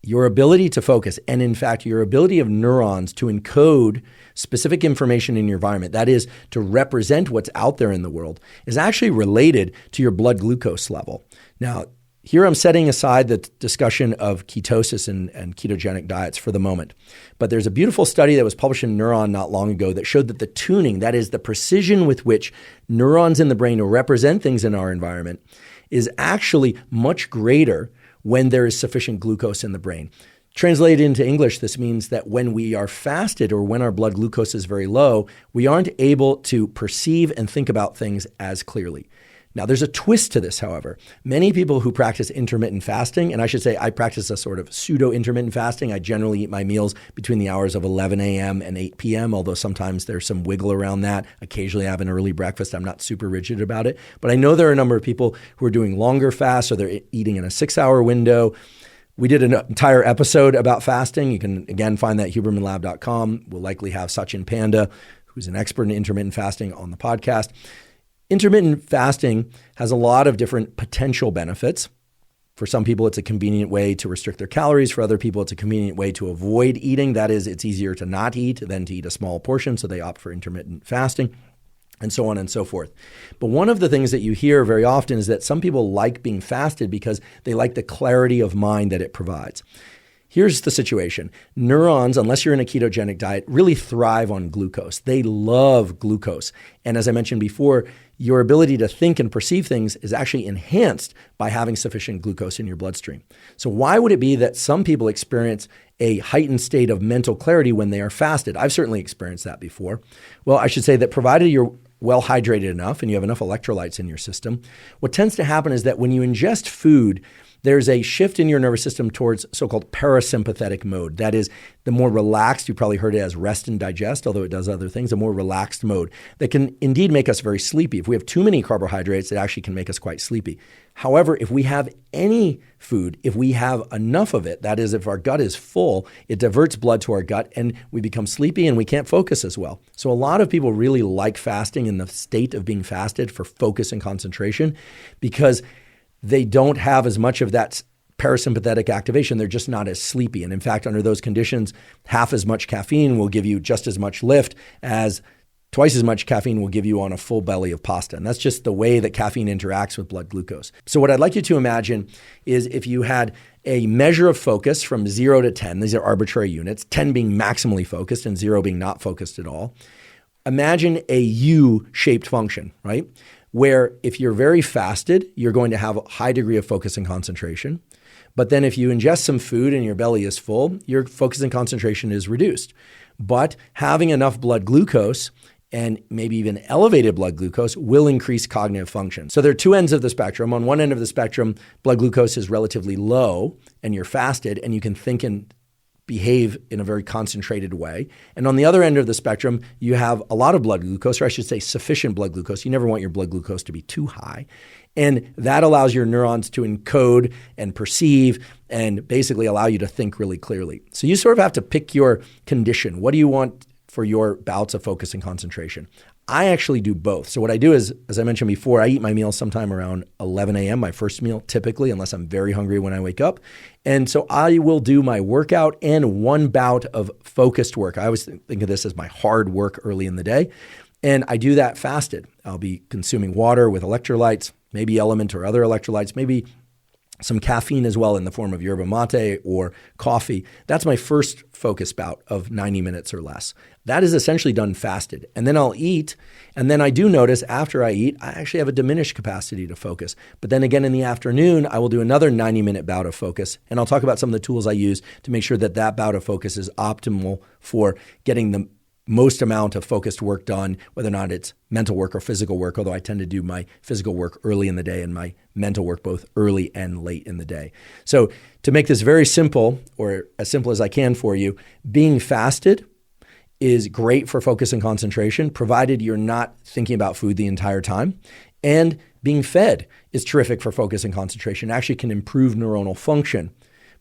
Your ability to focus, and in fact, your ability of neurons to encode specific information in your environment, that is, to represent what's out there in the world, is actually related to your blood glucose level. Now, here I'm setting aside the discussion of ketosis and ketogenic diets for the moment. But there's a beautiful study that was published in Neuron not long ago that showed that the tuning, that is, the precision with which neurons in the brain represent things in our environment, is actually much greater when there is sufficient glucose in the brain. Translated into English, this means that when we are fasted or when our blood glucose is very low, we aren't able to perceive and think about things as clearly. Now, there's a twist to this, however. Many people who practice intermittent fasting, and I should say I practice a sort of pseudo-intermittent fasting. I generally eat my meals between the hours of 11 a.m. and 8 p.m., although sometimes there's some wiggle around that. Occasionally I have an early breakfast. I'm not super rigid about it. But I know there are a number of people who are doing longer fasts, or they're eating in a 6-hour window. We did an entire episode about fasting. You can, again, find that at HubermanLab.com. We'll likely have Sachin Panda, who's an expert in intermittent fasting, on the podcast. Intermittent fasting has a lot of different potential benefits. For some people, it's a convenient way to restrict their calories. For other people, it's a convenient way to avoid eating. That is, it's easier to not eat than to eat a small portion, so they opt for intermittent fasting. and so on and so forth. But one of the things that you hear very often is that some people like being fasted because they like the clarity of mind that it provides. Here's the situation. Neurons, unless you're in a ketogenic diet, really thrive on glucose. They love glucose. And as I mentioned before, your ability to think and perceive things is actually enhanced by having sufficient glucose in your bloodstream. So why would it be that some people experience a heightened state of mental clarity when they are fasted? I've certainly experienced that before. Well, I should say that provided you're well hydrated enough and you have enough electrolytes in your system, what tends to happen is that when you ingest food, there's a shift in your nervous system towards so-called parasympathetic mode. That is, the more relaxed, you probably heard it as rest and digest, although it does other things, a more relaxed mode that can indeed make us very sleepy. If we have too many carbohydrates, it actually can make us quite sleepy. However, if we have any food, if we have enough of it, that is, if our gut is full, it diverts blood to our gut and we become sleepy and we can't focus as well. So a lot of people really like fasting in the state of being fasted for focus and concentration because they don't have as much of that parasympathetic activation. They're just not as sleepy. And in fact, under those conditions, half as much caffeine will give you just as much lift as twice as much caffeine will give you on a full belly of pasta. And that's just the way that caffeine interacts with blood glucose. So what I'd like you to imagine is if you had a measure of focus from 0 to 10, these are arbitrary units, 10 being maximally focused and 0 being not focused at all. Imagine a U-shaped function, right? Where if you're very fasted, you're going to have a high degree of focus and concentration. But then if you ingest some food and your belly is full, your focus and concentration is reduced. But having enough blood glucose and maybe even elevated blood glucose will increase cognitive function. So there are two ends of the spectrum. On one end of the spectrum, blood glucose is relatively low and you're fasted and you can think and behave in a very concentrated way. And on the other end of the spectrum, you have a lot of blood glucose, or I should say sufficient blood glucose. You never want your blood glucose to be too high. And that allows your neurons to encode and perceive and basically allow you to think really clearly. So you sort of have to pick your condition. What do you want for your bouts of focus and concentration? I actually do both. So what I do is, as I mentioned before, I eat my meal sometime around 11 a.m., my first meal typically, unless I'm very hungry when I wake up. And so I will do my workout and one bout of focused work. I always think of this as my hard work early in the day. And I do that fasted. I'll be consuming water with electrolytes, maybe Element or other electrolytes, maybe some caffeine as well in the form of yerba mate or coffee. That's my first focus bout of 90 minutes or less. That is essentially done fasted. And then I'll eat. And then I do notice after I eat, I actually have a diminished capacity to focus. But then again in the afternoon, I will do another 90-minute bout of focus. And I'll talk about some of the tools I use to make sure that that bout of focus is optimal for getting the most amount of focused work done, whether or not it's mental work or physical work, although I tend to do my physical work early in the day and my mental work both early and late in the day. So to make this very simple, or as simple as I can for you, being fasted is great for focus and concentration, provided you're not thinking about food the entire time. And being fed is terrific for focus and concentration. It actually can improve neuronal function,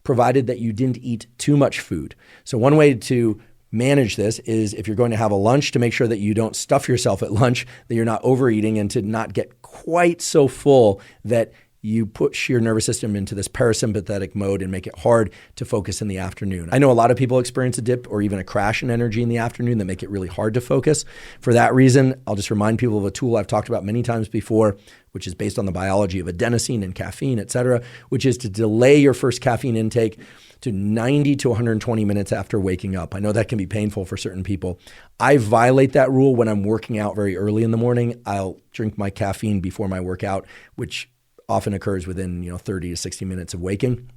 provided that you didn't eat too much food. So one way to manage this is if you're going to have a lunch, to make sure that you don't stuff yourself at lunch, that you're not overeating, and to not get quite so full that you push your nervous system into this parasympathetic mode and make it hard to focus in the afternoon. I know a lot of people experience a dip or even a crash in energy in the afternoon that make it really hard to focus. For that reason, I'll just remind people of a tool I've talked about many times before, which is based on the biology of adenosine and caffeine, et cetera, which is to delay your first caffeine intake to 90 to 120 minutes after waking up. I know that can be painful for certain people. I violate that rule when I'm working out very early in the morning. I'll drink my caffeine before my workout, which often occurs within 30 to 60 minutes of waking.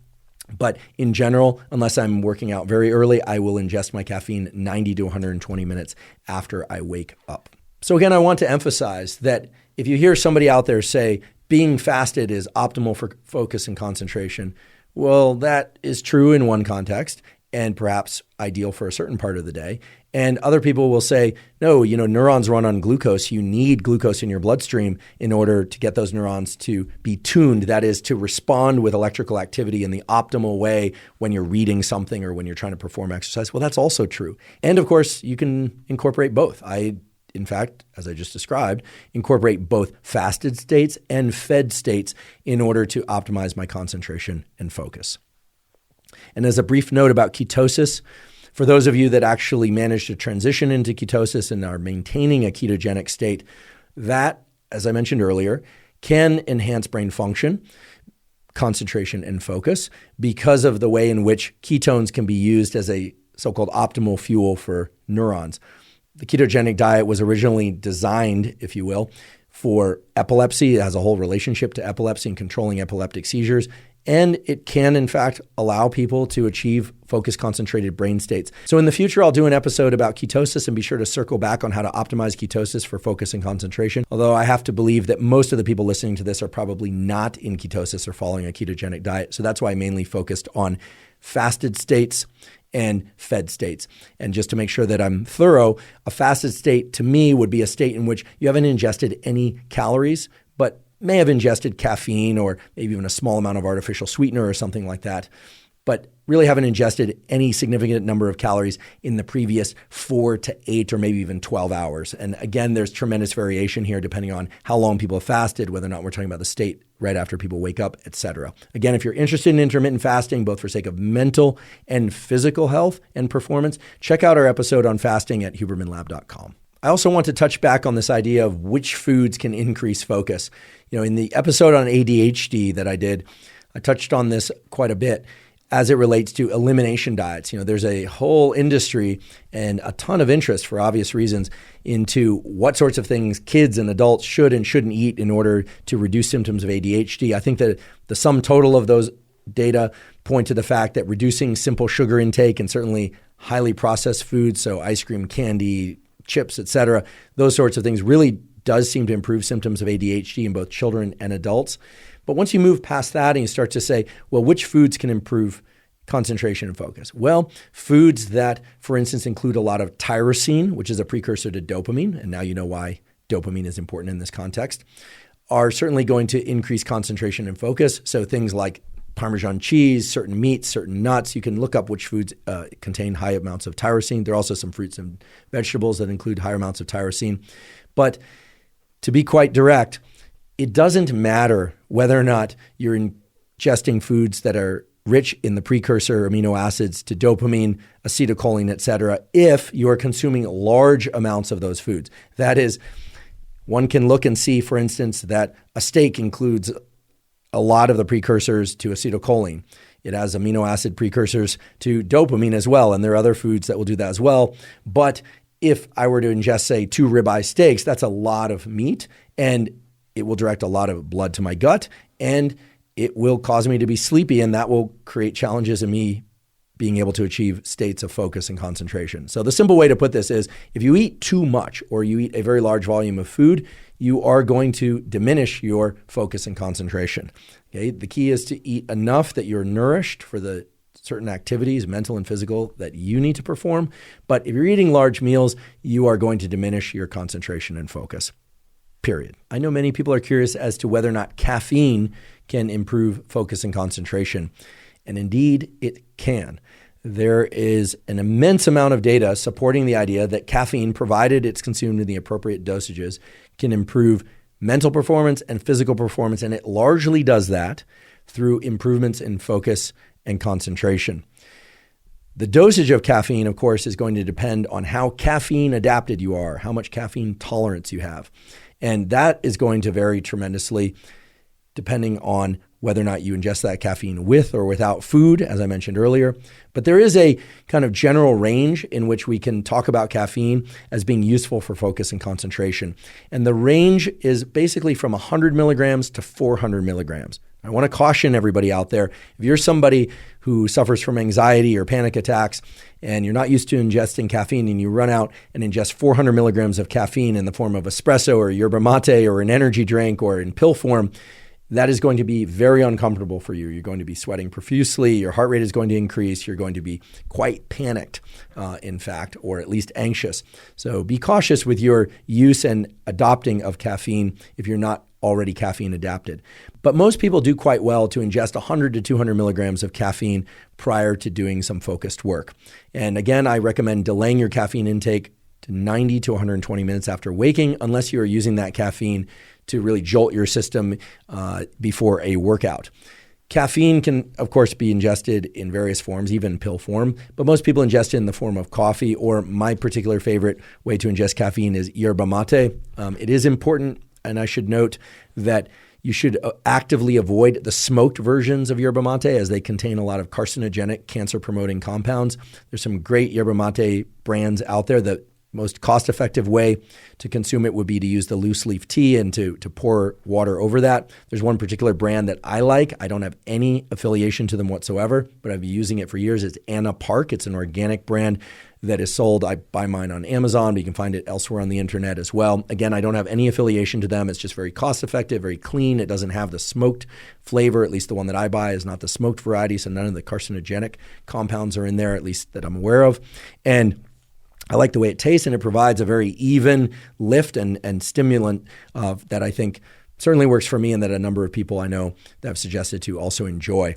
But in general, unless I'm working out very early, I will ingest my caffeine 90 to 120 minutes after I wake up. So again, I want to emphasize that if you hear somebody out there say being fasted is optimal for focus and concentration, well, that is true in one context and perhaps ideal for a certain part of the day. And other people will say, no, neurons run on glucose. You need glucose in your bloodstream in order to get those neurons to be tuned. That is, to respond with electrical activity in the optimal way when you're reading something or when you're trying to perform exercise. Well, that's also true. And of course, you can incorporate both. In fact, as I just described, incorporate both fasted states and fed states in order to optimize my concentration and focus. And as a brief note about ketosis, for those of you that actually manage to transition into ketosis and are maintaining a ketogenic state, That, as I mentioned earlier, can enhance brain function, concentration, and focus because of the way in which ketones can be used as a so-called optimal fuel for neurons. The ketogenic diet was originally designed, if you will, for epilepsy. It has a whole relationship to epilepsy and controlling epileptic seizures. And it can, in fact, allow people to achieve focused, concentrated brain states. So in the future, I'll do an episode about ketosis and be sure to circle back on how to optimize ketosis for focus and concentration. Although I have to believe that most of the people listening to this are probably not in ketosis or following a ketogenic diet. So that's why I mainly focused on fasted states and fed states. And just to make sure that I'm thorough, a fasted state to me would be a state in which you haven't ingested any calories, but may have ingested caffeine or maybe even a small amount of artificial sweetener or something like that, but really haven't ingested any significant number of calories in the previous 4 to 8 or maybe even 12 hours. And again, there's tremendous variation here depending on how long people have fasted, whether or not we're talking about the state right after people wake up, etc. Again, if you're interested in intermittent fasting, both for sake of mental and physical health and performance, check out our episode on fasting at hubermanlab.com. I also want to touch back on this idea of which foods can increase focus. In the episode on ADHD that I did, I touched on this quite a bit as it relates to elimination diets. There's a whole industry and a ton of interest for obvious reasons into what sorts of things kids and adults should and shouldn't eat in order to reduce symptoms of ADHD. I think that the sum total of those data point to the fact that reducing simple sugar intake and certainly highly processed foods, so ice cream, candy, chips, etc., those sorts of things really does seem to improve symptoms of ADHD in both children and adults. But once you move past that and you start to say, well, which foods can improve concentration and focus? Well, foods that, for instance, include a lot of tyrosine, which is a precursor to dopamine, and now you know why dopamine is important in this context, are certainly going to increase concentration and focus. So things like Parmesan cheese, certain meats, certain nuts. You can look up which foods contain high amounts of tyrosine. There are also some fruits and vegetables that include higher amounts of tyrosine. But to be quite direct, it doesn't matter whether or not you're ingesting foods that are rich in the precursor amino acids to dopamine, acetylcholine, et cetera, if you're consuming large amounts of those foods. That is, one can look and see, for instance, that a steak includes a lot of the precursors to acetylcholine. It has amino acid precursors to dopamine as well, and there are other foods that will do that as well. But if I were to ingest, say, 2 ribeye steaks, that's a lot of meat, and it will direct a lot of blood to my gut, and it will cause me to be sleepy, and that will create challenges in me being able to achieve states of focus and concentration. So the simple way to put this is if you eat too much or you eat a very large volume of food, you are going to diminish your focus and concentration. Okay? The key is to eat enough that you're nourished for the certain activities, mental and physical, that you need to perform. But if you're eating large meals, you are going to diminish your concentration and focus, period. I know many people are curious as to whether or not caffeine can improve focus and concentration. And indeed, it can. There is an immense amount of data supporting the idea that caffeine, provided it's consumed in the appropriate dosages, can improve mental performance and physical performance. And it largely does that through improvements in focus and concentration. The dosage of caffeine, of course, is going to depend on how caffeine adapted you are, how much caffeine tolerance you have. And that is going to vary tremendously depending on whether or not you ingest that caffeine with or without food, as I mentioned earlier. But there is a kind of general range in which we can talk about caffeine as being useful for focus and concentration. And the range is basically from 100 milligrams to 400 milligrams. I want to caution everybody out there, if you're somebody who suffers from anxiety or panic attacks and you're not used to ingesting caffeine and you run out and ingest 400 milligrams of caffeine in the form of espresso or yerba mate or an energy drink or in pill form, that is going to be very uncomfortable for you. You're going to be sweating profusely. Your heart rate is going to increase. You're going to be quite panicked, in fact, or at least anxious. So be cautious with your use and adopting of caffeine if you're not already caffeine adapted. But most people do quite well to ingest 100 to 200 milligrams of caffeine prior to doing some focused work. And again, I recommend delaying your caffeine intake to 90 to 120 minutes after waking, unless you're using that caffeine to really jolt your system before a workout. Caffeine can, of course, be ingested in various forms, even pill form, but most people ingest it in the form of coffee, or my particular favorite way to ingest caffeine is yerba mate. It is important, and I should note that you should actively avoid the smoked versions of yerba mate, as they contain a lot of carcinogenic, cancer-promoting compounds. There's some great yerba mate brands out there. The most cost-effective way to consume it would be to use the loose leaf tea and to pour water over that. There's one particular brand that I like. I don't have any affiliation to them whatsoever, but I've been using it for years. It's Anna Park. It's an organic brand that is sold. I buy mine on Amazon, but you can find it elsewhere on the internet as well. Again, I don't have any affiliation to them. It's just very cost-effective, very clean. It doesn't have the smoked flavor. At least the one that I buy is not the smoked variety, so none of the carcinogenic compounds are in there, at least that I'm aware of. And I like the way it tastes, and it provides a very even lift and stimulant that I think certainly works for me, and that a number of people I know that have suggested to also enjoy.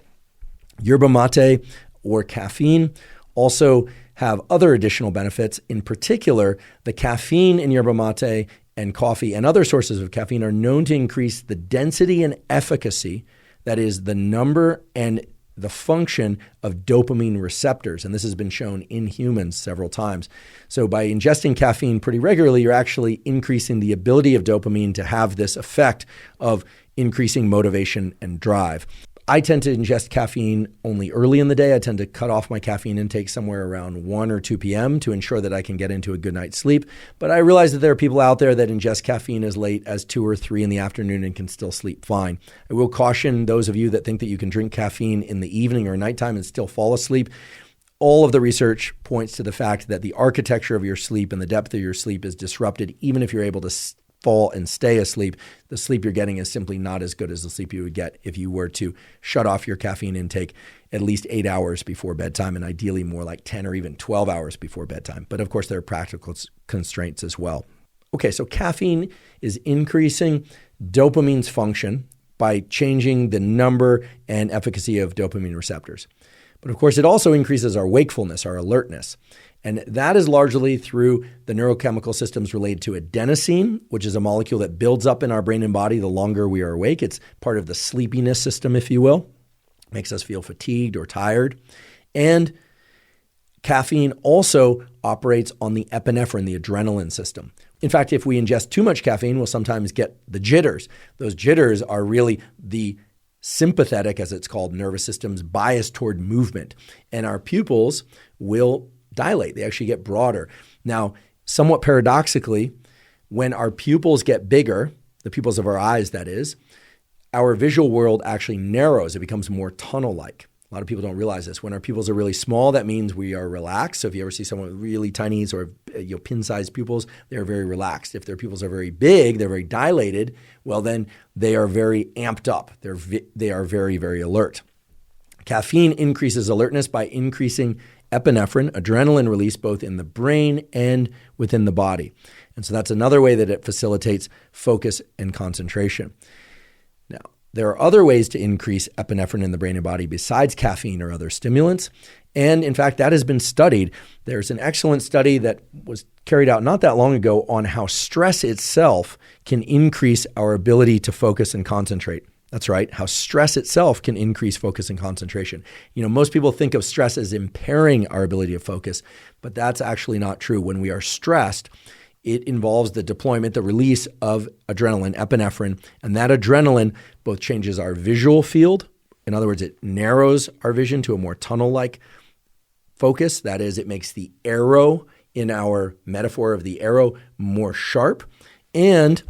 Yerba mate or caffeine also have other additional benefits. In particular, the caffeine in yerba mate and coffee and other sources of caffeine are known to increase the density and efficacy, that is, the number and the function of dopamine receptors. And this has been shown in humans several times. So by ingesting caffeine pretty regularly, you're actually increasing the ability of dopamine to have this effect of increasing motivation and drive. I tend to ingest caffeine only early in the day. I tend to cut off my caffeine intake somewhere around 1 or 2 p.m. to ensure that I can get into a good night's sleep. But I realize that there are people out there that ingest caffeine as late as 2 or 3 in the afternoon and can still sleep fine. I will caution those of you that think that you can drink caffeine in the evening or nighttime and still fall asleep. All of the research points to the fact that the architecture of your sleep and the depth of your sleep is disrupted, even if you're able to fall and stay asleep. The sleep you're getting is simply not as good as the sleep you would get if you were to shut off your caffeine intake at least 8 hours before bedtime, and ideally more like 10 or even 12 hours before bedtime. But of course, there are practical constraints as well. Okay, so caffeine is increasing dopamine's function by changing the number and efficacy of dopamine receptors. But of course, it also increases our wakefulness, our alertness. And that is largely through the neurochemical systems related to adenosine, which is a molecule that builds up in our brain and body the longer we are awake. It's part of the sleepiness system, if you will. Makes us feel fatigued or tired. And caffeine also operates on the epinephrine, the adrenaline system. In fact, if we ingest too much caffeine, we'll sometimes get the jitters. Those jitters are really the sympathetic, as it's called, nervous system's bias toward movement. And our pupils will dilate. They actually get broader. Now, somewhat paradoxically, when our pupils get bigger, the pupils of our eyes, that is, our visual world actually narrows. It becomes more tunnel-like. A lot of people don't realize this. When our pupils are really small, that means we are relaxed. So if you ever see someone with really tiny or pin-sized pupils, they're very relaxed. If their pupils are very big, they're very dilated, well, then they are very amped up. They are very, very alert. Caffeine increases alertness by increasing epinephrine, adrenaline release, both in the brain and within the body. And so that's another way that it facilitates focus and concentration. Now, there are other ways to increase epinephrine in the brain and body besides caffeine or other stimulants. And in fact, that has been studied. There's an excellent study that was carried out not that long ago on how stress itself can increase our ability to focus and concentrate. That's right, how stress itself can increase focus and concentration. Most people think of stress as impairing our ability to focus, but that's actually not true. When we are stressed, it involves the deployment, the release of adrenaline, epinephrine, and that adrenaline both changes our visual field. In other words, it narrows our vision to a more tunnel-like focus. That is, it makes the arrow in our metaphor of the arrow more sharp, and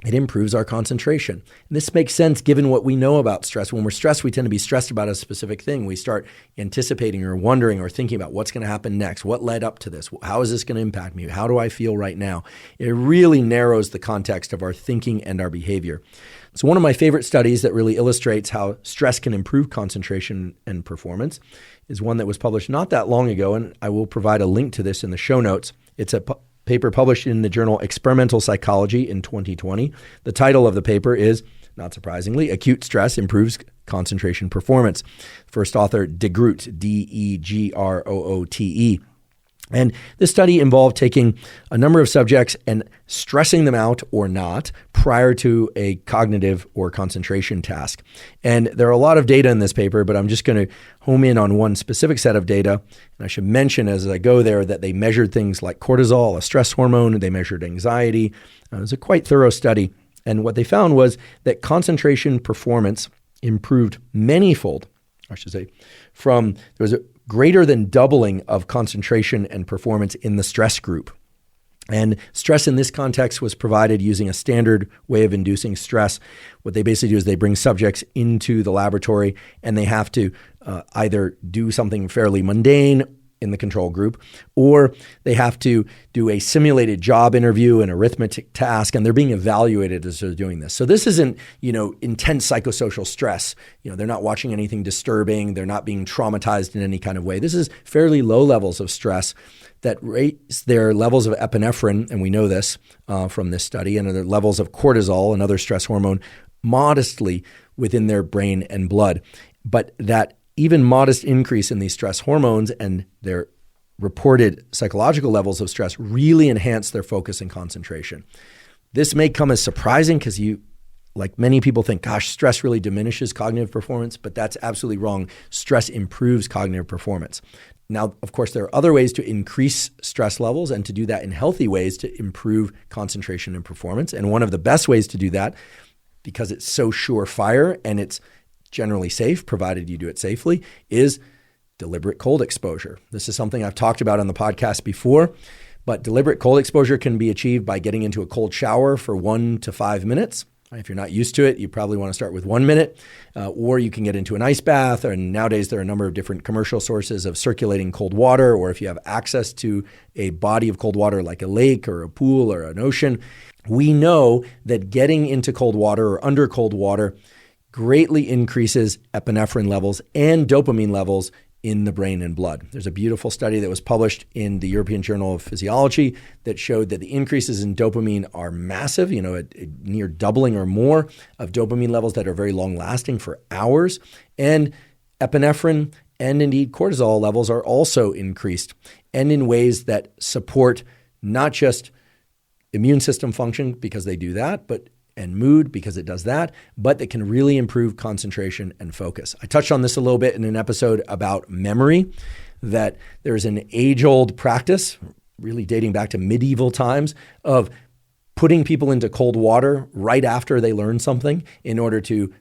it improves our concentration. And this makes sense given what we know about stress. When we're stressed, we tend to be stressed about a specific thing. We start anticipating or wondering or thinking about what's going to happen next. What led up to this? How is this going to impact me? How do I feel right now? It really narrows the context of our thinking and our behavior. So one of my favorite studies that really illustrates how stress can improve concentration and performance is one that was published not that long ago, and I will provide a link to this in the show notes. It's a paper published in the journal Experimental Psychology in 2020. The title of the paper is, not surprisingly, Acute Stress Improves Concentration Performance. First author, DeGroote, D-E-G-R-O-O-T-E. And this study involved taking a number of subjects and stressing them out or not prior to a cognitive or concentration task. And there are a lot of data in this paper, but I'm just going to home in on one specific set of data. And I should mention as I go there that they measured things like cortisol, a stress hormone. They measured anxiety. It was a quite thorough study. And what they found was that concentration performance improved manyfold, there was a greater than doubling of concentration and performance in the stress group. And stress in this context was provided using a standard way of inducing stress. What they basically do is they bring subjects into the laboratory and they have to either do something fairly mundane in the control group, or they have to do a simulated job interview, an arithmetic task, and they're being evaluated as they're doing this. So this isn't, intense psychosocial stress. They're not watching anything disturbing. They're not being traumatized in any kind of way. This is fairly low levels of stress that raise their levels of epinephrine, and we know this from this study, and their levels of cortisol, another stress hormone, modestly within their brain and blood. But that even modest increase in these stress hormones and their reported psychological levels of stress really enhance their focus and concentration. This may come as surprising because like many people think, gosh, stress really diminishes cognitive performance, but that's absolutely wrong. Stress improves cognitive performance. Now, of course, there are other ways to increase stress levels and to do that in healthy ways to improve concentration and performance. And one of the best ways to do that, because it's so surefire and it's generally safe, provided you do it safely, is deliberate cold exposure. This is something I've talked about on the podcast before, but deliberate cold exposure can be achieved by getting into a cold shower for 1 to 5 minutes. If you're not used to it, you probably want to start with 1 minute, or you can get into an ice bath. And nowadays there are a number of different commercial sources of circulating cold water, or if you have access to a body of cold water like a lake or a pool or an ocean, we know that getting into cold water or under cold water greatly increases epinephrine levels and dopamine levels in the brain and blood. There's a beautiful study that was published in the European Journal of Physiology that showed that the increases in dopamine are massive, a near doubling or more of dopamine levels that are very long lasting for hours. And epinephrine and indeed cortisol levels are also increased, and in ways that support not just immune system function because they do that, and mood because it does that, but that can really improve concentration and focus. I touched on this a little bit in an episode about memory, that there's an age-old practice, really dating back to medieval times, of putting people into cold water right after they learn something in order to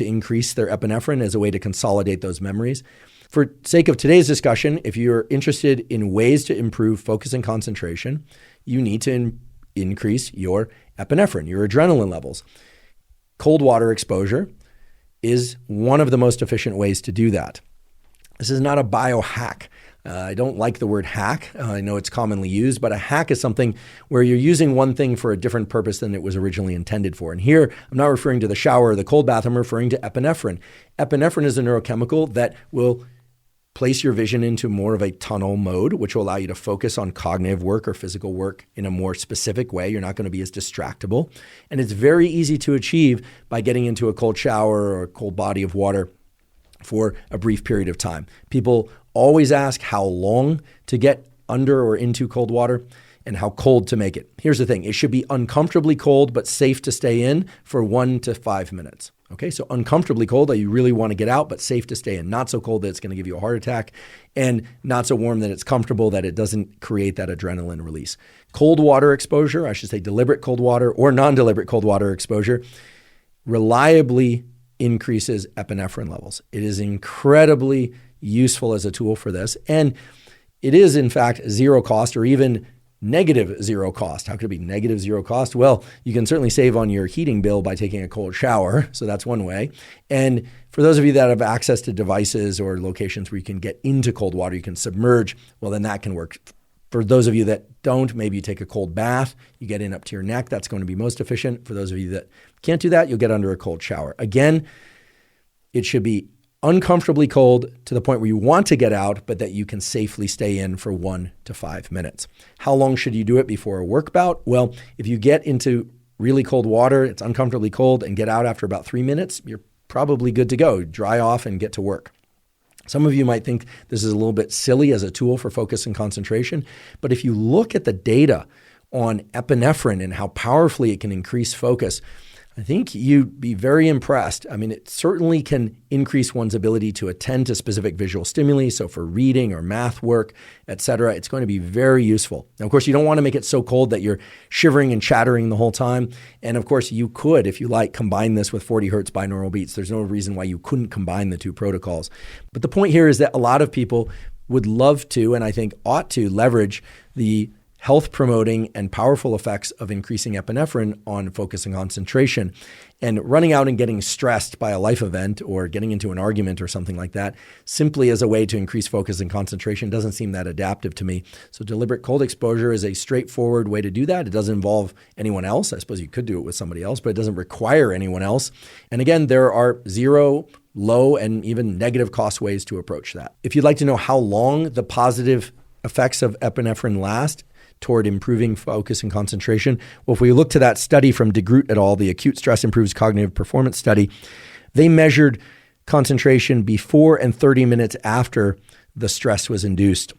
increase their epinephrine as a way to consolidate those memories. For sake of today's discussion, if you're interested in ways to improve focus and concentration, you need to increase your epinephrine, your adrenaline levels. Cold water exposure is one of the most efficient ways to do that. This is not a biohack. I don't like the word hack. I know it's commonly used, but a hack is something where you're using one thing for a different purpose than it was originally intended for. And here, I'm not referring to the shower or the cold bath. I'm referring to epinephrine. Epinephrine is a neurochemical that will place your vision into more of a tunnel mode, which will allow you to focus on cognitive work or physical work in a more specific way. You're not going to be as distractible. And it's very easy to achieve by getting into a cold shower or a cold body of water for a brief period of time. People always ask how long to get under or into cold water and how cold to make it. Here's the thing. It should be uncomfortably cold, but safe to stay in for 1 to 5 minutes. Okay, so uncomfortably cold that you really want to get out, but safe to stay in. Not so cold that it's going to give you a heart attack, and not so warm that it's comfortable that it doesn't create that adrenaline release. Cold water exposure, I should say deliberate cold water or non-deliberate cold water exposure, reliably increases epinephrine levels. It is incredibly useful as a tool for this, and it is in fact zero cost or even negative zero cost. How could it be negative zero cost? Well, you can certainly save on your heating bill by taking a cold shower. So that's one way. And for those of you that have access to devices or locations where you can get into cold water, you can submerge, well, then that can work. For those of you that don't, maybe you take a cold bath, you get in up to your neck. That's going to be most efficient. For those of you that can't do that, you'll get under a cold shower. Again, it should be uncomfortably cold to the point where you want to get out, but that you can safely stay in for 1 to 5 minutes. How long should you do it before a work bout? Well, if you get into really cold water, it's uncomfortably cold, and get out after about 3 minutes, you're probably good to go. Dry off and get to work. Some of you might think this is a little bit silly as a tool for focus and concentration, but if you look at the data on epinephrine and how powerfully it can increase focus, I think you'd be very impressed. I mean, it certainly can increase one's ability to attend to specific visual stimuli. So for reading or math work, et cetera, it's going to be very useful. Now, of course, you don't want to make it so cold that you're shivering and chattering the whole time. And of course, you could, if you like, combine this with 40 hertz binaural beats. There's no reason why you couldn't combine the two protocols. But the point here is that a lot of people would love to, and I think ought to, leverage the health-promoting and powerful effects of increasing epinephrine on focus and concentration. And running out and getting stressed by a life event or getting into an argument or something like that simply as a way to increase focus and concentration doesn't seem that adaptive to me. So deliberate cold exposure is a straightforward way to do that. It doesn't involve anyone else. I suppose you could do it with somebody else, but it doesn't require anyone else. And again, there are zero, low, and even negative cost ways to approach that. If you'd like to know how long the positive effects of epinephrine last toward improving focus and concentration, well, if we look to that study from De Groot et al., the Acute Stress Improves Cognitive Performance study, they measured concentration before and 30 minutes after the stress was induced.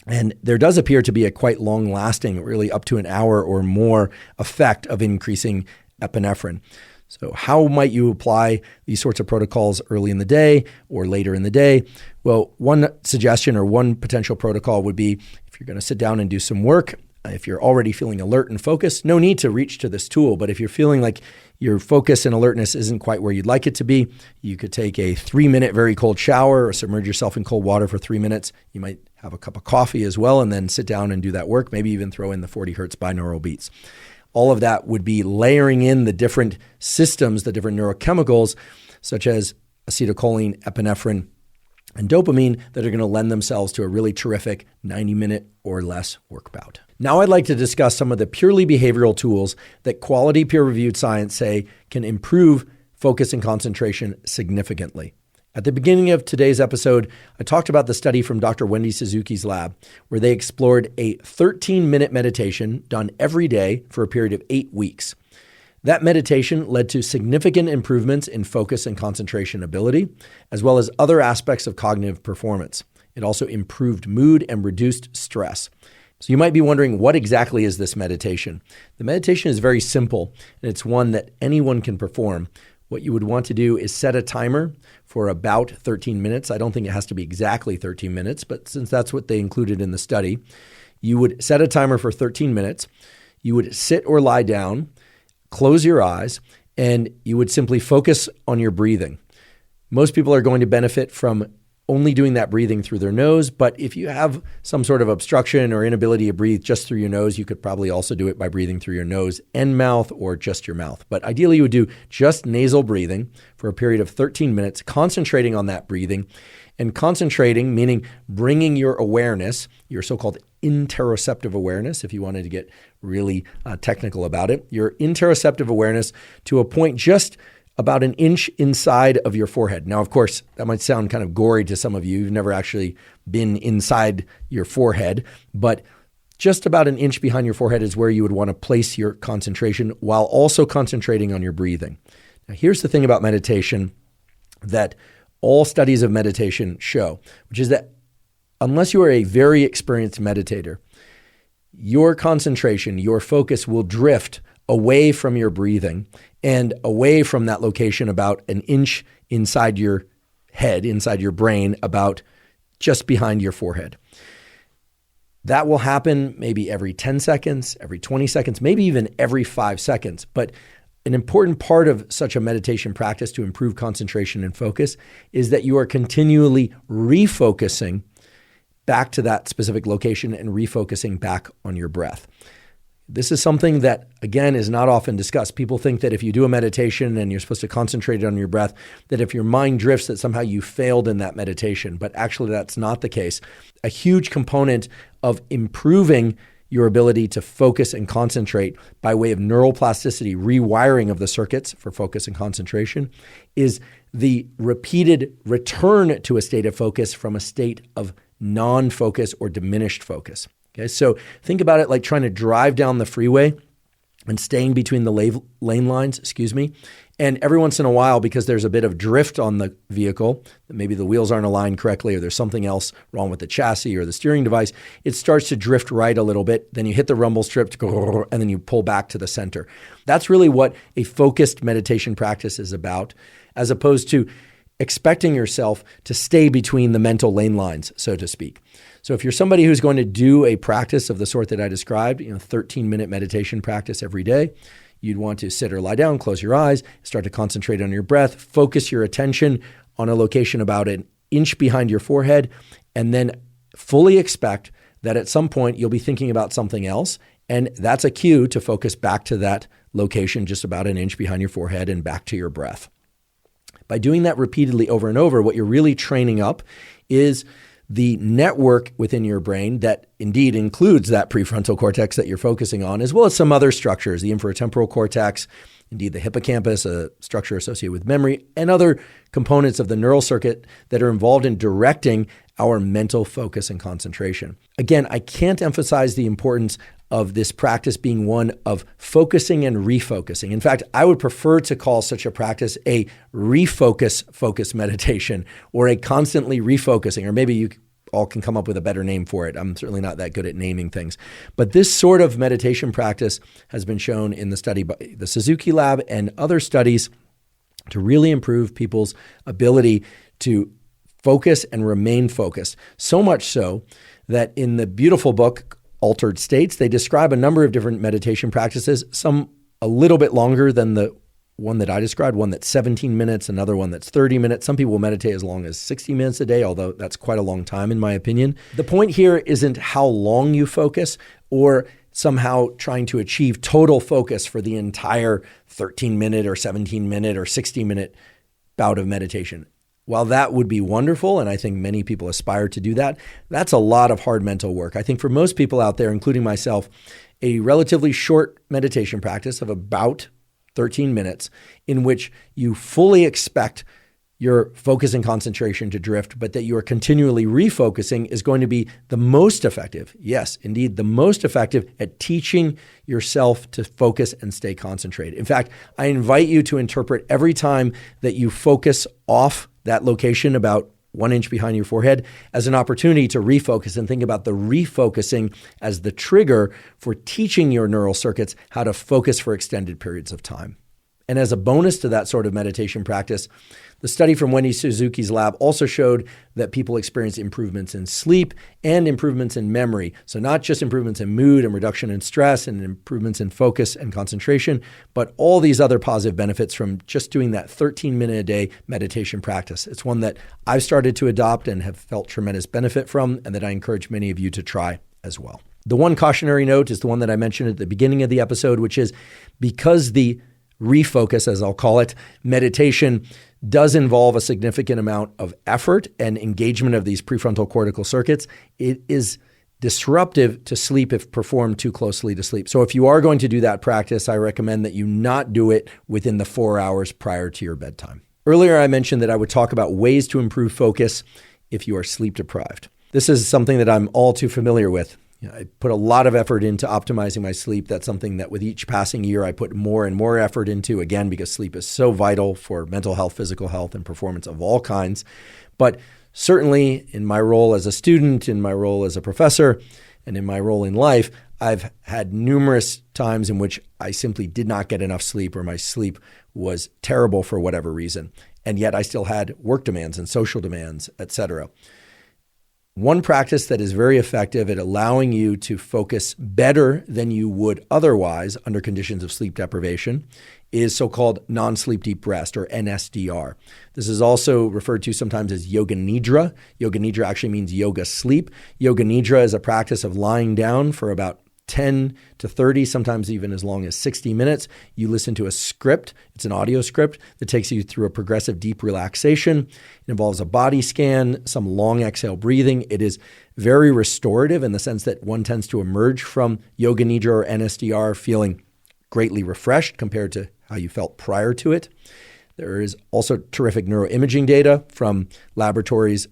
And there does appear to be a quite long-lasting, really up to an hour or more effect of increasing epinephrine. So how might you apply these sorts of protocols early in the day or later in the day? Well, one suggestion or one potential protocol would be if you're going to sit down and do some work, if you're already feeling alert and focused, no need to reach to this tool. But if you're feeling like your focus and alertness isn't quite where you'd like it to be, you could take a 3-minute very cold shower or submerge yourself in cold water for 3 minutes. You might have a cup of coffee as well and then sit down and do that work, maybe even throw in the 40 hertz binaural beats. All of that would be layering in the different systems, the different neurochemicals, such as acetylcholine, epinephrine, and dopamine that are going to lend themselves to a really terrific 90-minute or less work bout. Now I'd like to discuss some of the purely behavioral tools that quality peer-reviewed science say can improve focus and concentration significantly. At the beginning of today's episode, I talked about the study from Dr. Wendy Suzuki's lab, where they explored a 13-minute meditation done every day for a period of 8 weeks. That meditation led to significant improvements in focus and concentration ability, as well as other aspects of cognitive performance. It also improved mood and reduced stress. So you might be wondering, what exactly is this meditation? The meditation is very simple, and it's one that anyone can perform. What you would want to do is set a timer for about 13 minutes. I don't think it has to be exactly 13 minutes, but since that's what they included in the study, you would set a timer for 13 minutes. You would sit or lie down, close your eyes, and you would simply focus on your breathing. Most people are going to benefit from only doing that breathing through their nose, but if you have some sort of obstruction or inability to breathe just through your nose, you could probably also do it by breathing through your nose and mouth or just your mouth. But ideally, you would do just nasal breathing for a period of 13 minutes, concentrating on that breathing. And concentrating, meaning bringing your awareness, your so-called interoceptive awareness, if you wanted to get really technical about it, your interoceptive awareness to a point just about an inch inside of your forehead. Now, of course, that might sound kind of gory to some of you. You've never actually been inside your forehead, but just about an inch behind your forehead is where you would want to place your concentration while also concentrating on your breathing. Now, here's the thing about meditation that all studies of meditation show, which is that unless you are a very experienced meditator, your concentration, your focus will drift away from your breathing and away from that location about an inch inside your head, inside your brain, about just behind your forehead. That will happen maybe every 10 seconds, every 20 seconds, maybe even every 5 seconds. But an important part of such a meditation practice to improve concentration and focus is that you are continually refocusing back to that specific location and refocusing back on your breath. This is something that, again, is not often discussed. People think that if you do a meditation and you're supposed to concentrate on your breath, that if your mind drifts, that somehow you failed in that meditation. But actually, that's not the case. A huge component of improving your ability to focus and concentrate by way of neural plasticity, rewiring of the circuits for focus and concentration, is the repeated return to a state of focus from a state of non-focus or diminished focus. Okay, so think about it like trying to drive down the freeway and staying between the lane lines, And every once in a while, because there's a bit of drift on the vehicle, maybe the wheels aren't aligned correctly or there's something else wrong with the chassis or the steering device, it starts to drift right a little bit. Then you hit the rumble strip and then you pull back to the center. That's really what a focused meditation practice is about, as opposed to expecting yourself to stay between the mental lane lines, so to speak. So if you're somebody who's going to do a practice of the sort that I described, 13-minute meditation practice every day, you'd want to sit or lie down, close your eyes, start to concentrate on your breath, focus your attention on a location about an inch behind your forehead, and then fully expect that at some point you'll be thinking about something else. And that's a cue to focus back to that location just about an inch behind your forehead and back to your breath. By doing that repeatedly over and over, what you're really training up is the network within your brain that indeed includes that prefrontal cortex that you're focusing on, as well as some other structures, the infratemporal cortex, indeed the hippocampus, a structure associated with memory, and other components of the neural circuit that are involved in directing our mental focus and concentration. Again, I can't emphasize the importance of this practice being one of focusing and refocusing. In fact, I would prefer to call such a practice a refocus meditation, or a constantly refocusing, or maybe you all can come up with a better name for it. I'm certainly not that good at naming things. But this sort of meditation practice has been shown in the study by the Suzuki Lab and other studies to really improve people's ability to focus and remain focused. So much so that in the beautiful book, Altered States, they describe a number of different meditation practices, some a little bit longer than the one that I described, one that's 17 minutes, another one that's 30 minutes. Some people meditate as long as 60 minutes a day, although that's quite a long time in my opinion. The point here isn't how long you focus or somehow trying to achieve total focus for the entire 13-minute or 17-minute or 60-minute bout of meditation. While that would be wonderful, and I think many people aspire to do that, that's a lot of hard mental work. I think for most people out there, including myself, a relatively short meditation practice of about 13 minutes in which you fully expect your focus and concentration to drift, but that you are continually refocusing is going to be the most effective, yes, indeed, the most effective at teaching yourself to focus and stay concentrated. In fact, I invite you to interpret every time that you focus off that location about 1 inch behind your forehead as an opportunity to refocus, and think about the refocusing as the trigger for teaching your neural circuits how to focus for extended periods of time. And as a bonus to that sort of meditation practice, the study from Wendy Suzuki's lab also showed that people experience improvements in sleep and improvements in memory. So not just improvements in mood and reduction in stress and improvements in focus and concentration, but all these other positive benefits from just doing that 13-minute-a-day meditation practice. It's one that I've started to adopt and have felt tremendous benefit from, and that I encourage many of you to try as well. The one cautionary note is the one that I mentioned at the beginning of the episode, which is because the refocus, as I'll call it, meditation does involve a significant amount of effort and engagement of these prefrontal cortical circuits. It is disruptive to sleep if performed too closely to sleep. So if you are going to do that practice, I recommend that you not do it within the 4 hours prior to your bedtime. Earlier, I mentioned that I would talk about ways to improve focus if you are sleep deprived. This is something that I'm all too familiar with. I put a lot of effort into optimizing my sleep. That's something that with each passing year, I put more and more effort into, again, because sleep is so vital for mental health, physical health, and performance of all kinds. But certainly in my role as a student, in my role as a professor, and in my role in life, I've had numerous times in which I simply did not get enough sleep, or my sleep was terrible for whatever reason. And yet I still had work demands and social demands, etc. One practice that is very effective at allowing you to focus better than you would otherwise under conditions of sleep deprivation is so-called non-sleep deep rest, or NSDR. This is also referred to sometimes as Yoga Nidra. Yoga Nidra actually means yoga sleep. Yoga Nidra is a practice of lying down for about 10 to 30, sometimes even as long as 60 minutes. You listen to a script. It's an audio script that takes you through a progressive deep relaxation. It involves a body scan, some long exhale breathing. It is very restorative in the sense that one tends to emerge from Yoga Nidra or NSDR feeling greatly refreshed compared to how you felt prior to it. There is also terrific neuroimaging data from laboratories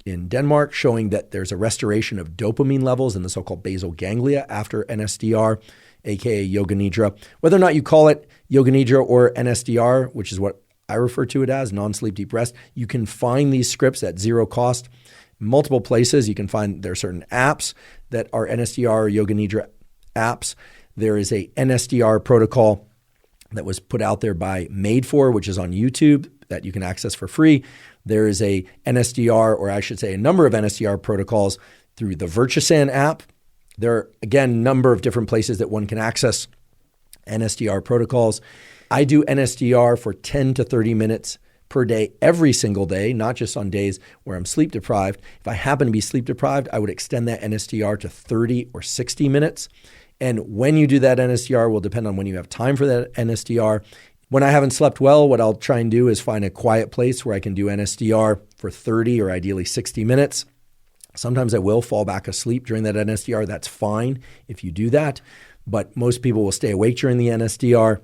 in Denmark showing that there's a restoration of dopamine levels in the so-called basal ganglia after NSDR. aka Yoga Nidra. Whether or not you call it Yoga Nidra or NSDR, which is what I refer to it as, non-sleep deep rest, you can find these scripts at zero cost. Multiple places. You can find there are certain apps that are NSDR or Yoga Nidra apps. There is a NSDR protocol that was put out there by Made For, which is on YouTube that you can access for free. There is a NSDR, or I should say a number of NSDR protocols through the Virtusan app. There are, again, a number of different places that one can access NSDR protocols. I do NSDR for 10 to 30 minutes per day, every single day, not just on days where I'm sleep deprived. If I happen to be sleep deprived, I would extend that NSDR to 30 or 60 minutes. And when you do that NSDR will depend on when you have time for that NSDR. When I haven't slept well, what I'll try and do is find a quiet place where I can do NSDR for 30 or ideally 60 minutes. Sometimes I will fall back asleep during that NSDR. That's fine if you do that. But most people will stay awake during the NSDR,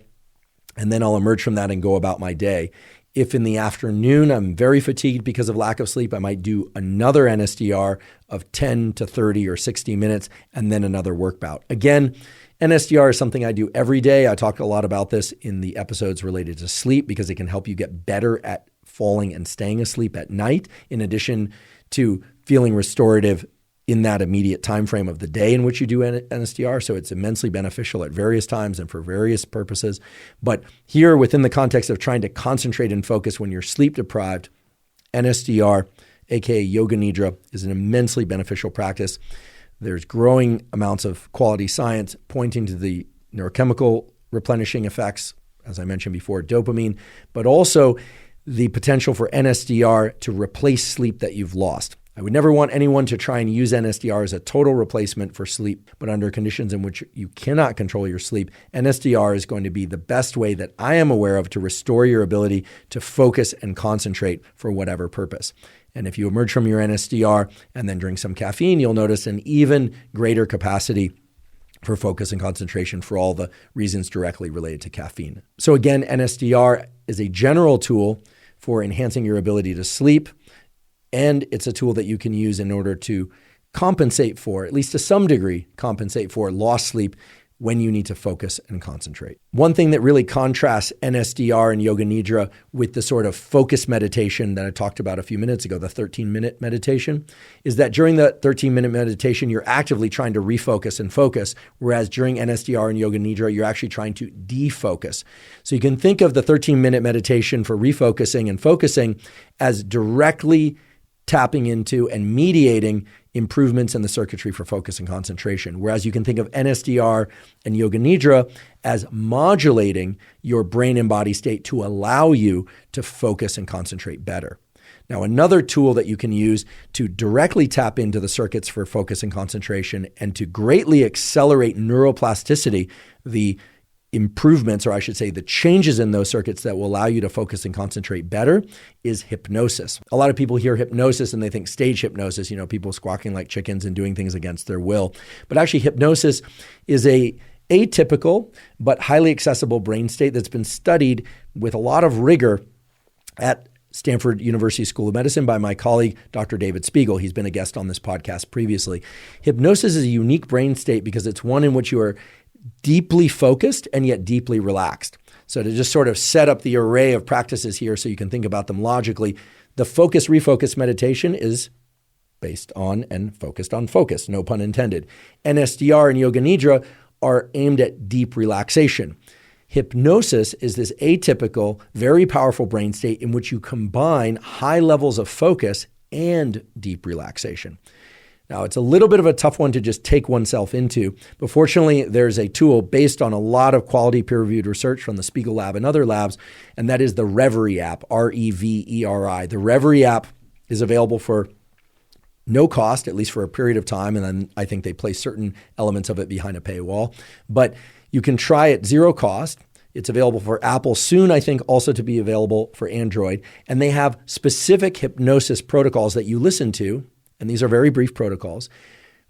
and then I'll emerge from that and go about my day. If in the afternoon I'm very fatigued because of lack of sleep, I might do another NSDR of 10 to 30 or 60 minutes and then another work bout. Again, NSDR is something I do every day. I talk a lot about this in the episodes related to sleep because it can help you get better at falling and staying asleep at night, in addition to feeling restorative in that immediate time frame of the day in which you do NSDR. So it's immensely beneficial at various times and for various purposes. But here, within the context of trying to concentrate and focus when you're sleep deprived, NSDR, aka Yoga Nidra, is an immensely beneficial practice. There's growing amounts of quality science pointing to the neurochemical replenishing effects, as I mentioned before, dopamine, but also the potential for NSDR to replace sleep that you've lost. I would never want anyone to try and use NSDR as a total replacement for sleep, but under conditions in which you cannot control your sleep, NSDR is going to be the best way that I am aware of to restore your ability to focus and concentrate for whatever purpose. And if you emerge from your NSDR and then drink some caffeine, you'll notice an even greater capacity for focus and concentration for all the reasons directly related to caffeine. So again, NSDR is a general tool for enhancing your ability to sleep. And it's a tool that you can use in order to compensate for, at least to some degree, compensate for lost sleep when you need to focus and concentrate. One thing that really contrasts NSDR and Yoga Nidra with the sort of focus meditation that I talked about a few minutes ago, the 13-minute meditation, is that during the 13-minute meditation, you're actively trying to refocus and focus, whereas during NSDR and Yoga Nidra, you're actually trying to defocus. So you can think of the 13-minute meditation for refocusing and focusing as directly tapping into and mediating improvements in the circuitry for focus and concentration. Whereas you can think of NSDR and Yoga Nidra as modulating your brain and body state to allow you to focus and concentrate better. Now, another tool that you can use to directly tap into the circuits for focus and concentration and to greatly accelerate neuroplasticity, the improvements, or I should say the changes in those circuits that will allow you to focus and concentrate better, is hypnosis. A lot of people hear hypnosis and they think stage hypnosis, people squawking like chickens and doing things against their will. But actually hypnosis is a atypical but highly accessible brain state that's been studied with a lot of rigor at Stanford University School of Medicine by my colleague, Dr. David Spiegel. He's been a guest on this podcast previously. Hypnosis is a unique brain state because it's one in which you are deeply focused and yet deeply relaxed. So to just sort of set up the array of practices here so you can think about them logically, the focus refocus meditation is based on and focused on focus, no pun intended. NSDR and Yoga Nidra are aimed at deep relaxation. Hypnosis is this atypical, very powerful brain state in which you combine high levels of focus and deep relaxation. Now, it's a little bit of a tough one to just take oneself into, but fortunately, there's a tool based on a lot of quality peer-reviewed research from the Spiegel Lab and other labs, and that is the Reveri app, Reveri. The Reveri app is available for no cost, at least for a period of time, and then I think they place certain elements of it behind a paywall. But you can try at zero cost. It's available for Apple, soon I think also to be available for Android, and they have specific hypnosis protocols that you listen to, and these are very brief protocols,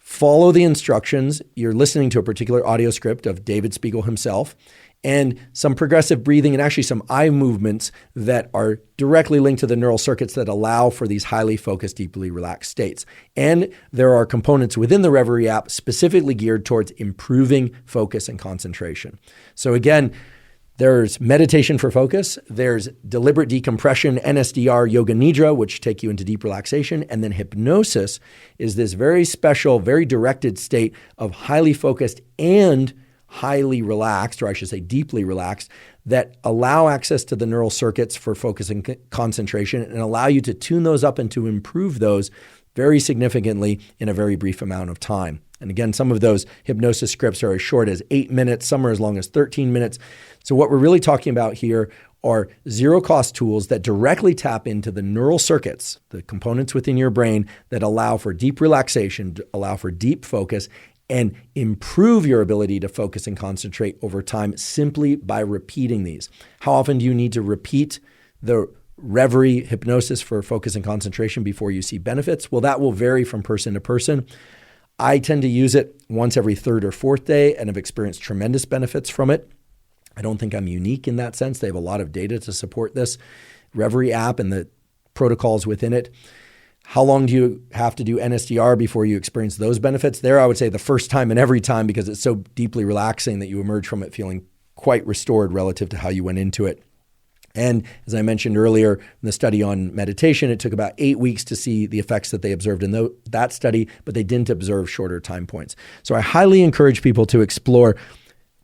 follow the instructions. You're listening to a particular audio script of David Spiegel himself, and some progressive breathing and actually some eye movements that are directly linked to the neural circuits that allow for these highly focused, deeply relaxed states. And there are components within the Reverie app specifically geared towards improving focus and concentration. So again, there's meditation for focus, there's deliberate decompression, NSDR, Yoga Nidra, which take you into deep relaxation, and then hypnosis is this very special, very directed state of highly focused and highly relaxed, or I should say deeply relaxed, that allow access to the neural circuits for focus and concentration and allow you to tune those up and to improve those very significantly in a very brief amount of time. And again, some of those hypnosis scripts are as short as 8 minutes, some are as long as 13 minutes. So what we're really talking about here are zero-cost tools that directly tap into the neural circuits, the components within your brain that allow for deep relaxation, allow for deep focus, and improve your ability to focus and concentrate over time simply by repeating these. How often do you need to repeat the Reverie hypnosis for focus and concentration before you see benefits? Well, that will vary from person to person. I tend to use it once every third or fourth day and have experienced tremendous benefits from it. I don't think I'm unique in that sense. They have a lot of data to support this Reverie app and the protocols within it. How long do you have to do NSDR before you experience those benefits? There, I would say the first time and every time, because it's so deeply relaxing that you emerge from it feeling quite restored relative to how you went into it. And as I mentioned earlier in the study on meditation, it took about 8 weeks to see the effects that they observed in that study, but they didn't observe shorter time points. So I highly encourage people to explore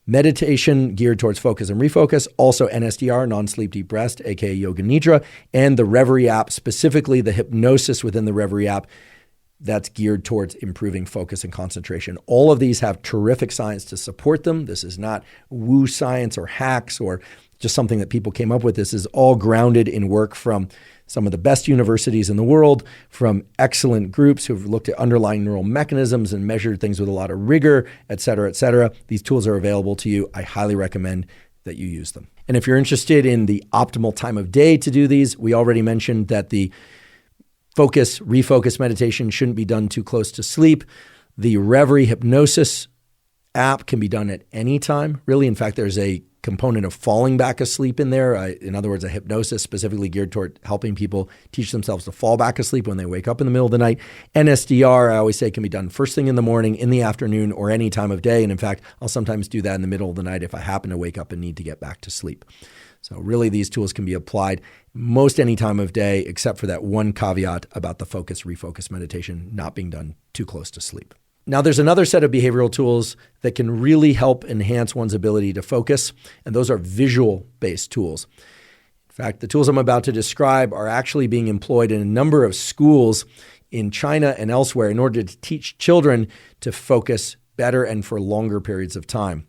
meditation geared towards focus and refocus, also NSDR, non-sleep deep rest, aka Yoga Nidra, and the Reverie app, specifically the hypnosis within the Reverie app that's geared towards improving focus and concentration. All of these have terrific science to support them. This is not woo science or hacks or just something that people came up with. This is all grounded in work from some of the best universities in the world, from excellent groups who've looked at underlying neural mechanisms and measured things with a lot of rigor, et cetera, et cetera. These tools are available to you. I highly recommend that you use them. And if you're interested in the optimal time of day to do these, we already mentioned that the focus, refocus meditation shouldn't be done too close to sleep. The Reverie hypnosis app can be done at any time, really. In fact, there's a component of falling back asleep in there. In other words, a hypnosis specifically geared toward helping people teach themselves to fall back asleep when they wake up in the middle of the night. NSDR, I always say, can be done first thing in the morning, in the afternoon, or any time of day. And in fact, I'll sometimes do that in the middle of the night if I happen to wake up and need to get back to sleep. So really, these tools can be applied most any time of day, except for that one caveat about the focus, refocus meditation not being done too close to sleep. Now, there's another set of behavioral tools that can really help enhance one's ability to focus, and those are visual-based tools. In fact, the tools I'm about to describe are actually being employed in a number of schools in China and elsewhere in order to teach children to focus better and for longer periods of time.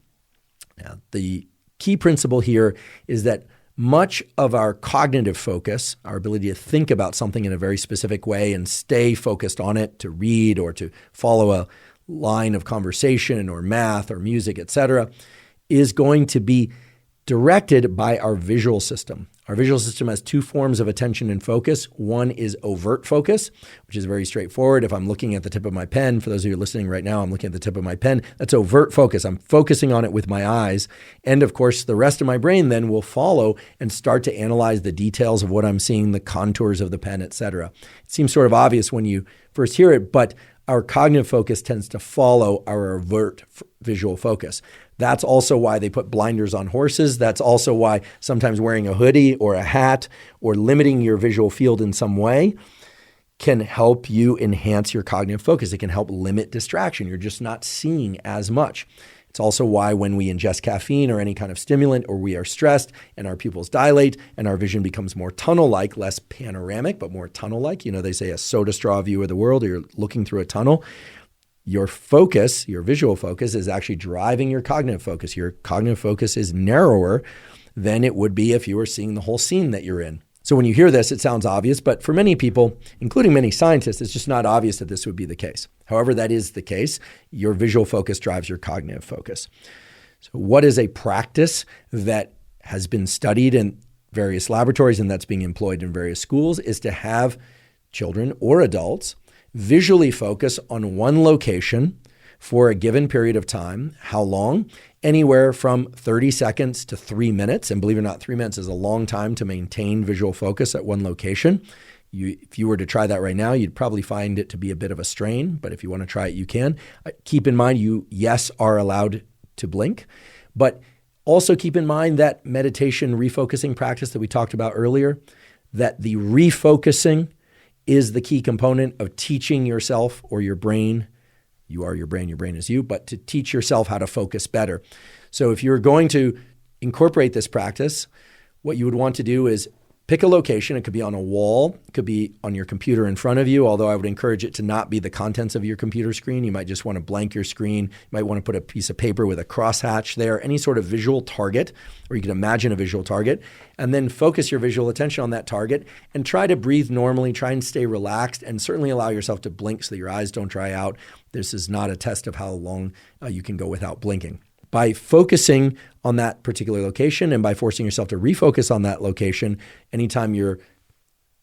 Now, the key principle here is that much of our cognitive focus, our ability to think about something in a very specific way and stay focused on it, to read or to follow a line of conversation or math or music, etc., is going to be directed by our visual system. Our visual system has two forms of attention and focus. One is overt focus, which is very straightforward. If I'm looking at the tip of my pen, for those of you listening right now, I'm looking at the tip of my pen. That's overt focus. I'm focusing on it with my eyes. And of course, the rest of my brain then will follow and start to analyze the details of what I'm seeing, the contours of the pen, etc. It seems sort of obvious when you first hear it, but our cognitive focus tends to follow our overt visual focus. That's also why they put blinders on horses. That's also why sometimes wearing a hoodie or a hat or limiting your visual field in some way can help you enhance your cognitive focus. It can help limit distraction. You're just not seeing as much. It's also why when we ingest caffeine or any kind of stimulant or we are stressed and our pupils dilate and our vision becomes more tunnel-like, less panoramic, but more tunnel-like. You know, they say a soda straw view of the world, or you're looking through a tunnel. Your focus, your visual focus, is actually driving your cognitive focus. Your cognitive focus is narrower than it would be if you were seeing the whole scene that you're in. So when you hear this, it sounds obvious, but for many people, including many scientists, it's just not obvious that this would be the case. However, that is the case. Your visual focus drives your cognitive focus. So what is a practice that has been studied in various laboratories and that's being employed in various schools is to have children or adults visually focus on one location for a given period of time. How long? Anywhere from 30 seconds to 3 minutes. And believe it or not, 3 minutes is a long time to maintain visual focus at one location. If you were to try that right now, you'd probably find it to be a bit of a strain, but if you want to try it, you can. Keep in mind, you, yes, are allowed to blink, but also keep in mind that meditation refocusing practice that we talked about earlier, that the refocusing is the key component of teaching yourself or your brain. You are your brain is you, but to teach yourself how to focus better. So if you're going to incorporate this practice, what you would want to do is pick a location. It could be on a wall. It could be on your computer in front of you, although I would encourage it to not be the contents of your computer screen. You might just want to blank your screen. You might want to put a piece of paper with a crosshatch there, any sort of visual target, or you can imagine a visual target, and then focus your visual attention on that target and try to breathe normally, try and stay relaxed, and certainly allow yourself to blink so that your eyes don't dry out. This is not a test of how long you can go without blinking. By focusing on that particular location and by forcing yourself to refocus on that location, anytime your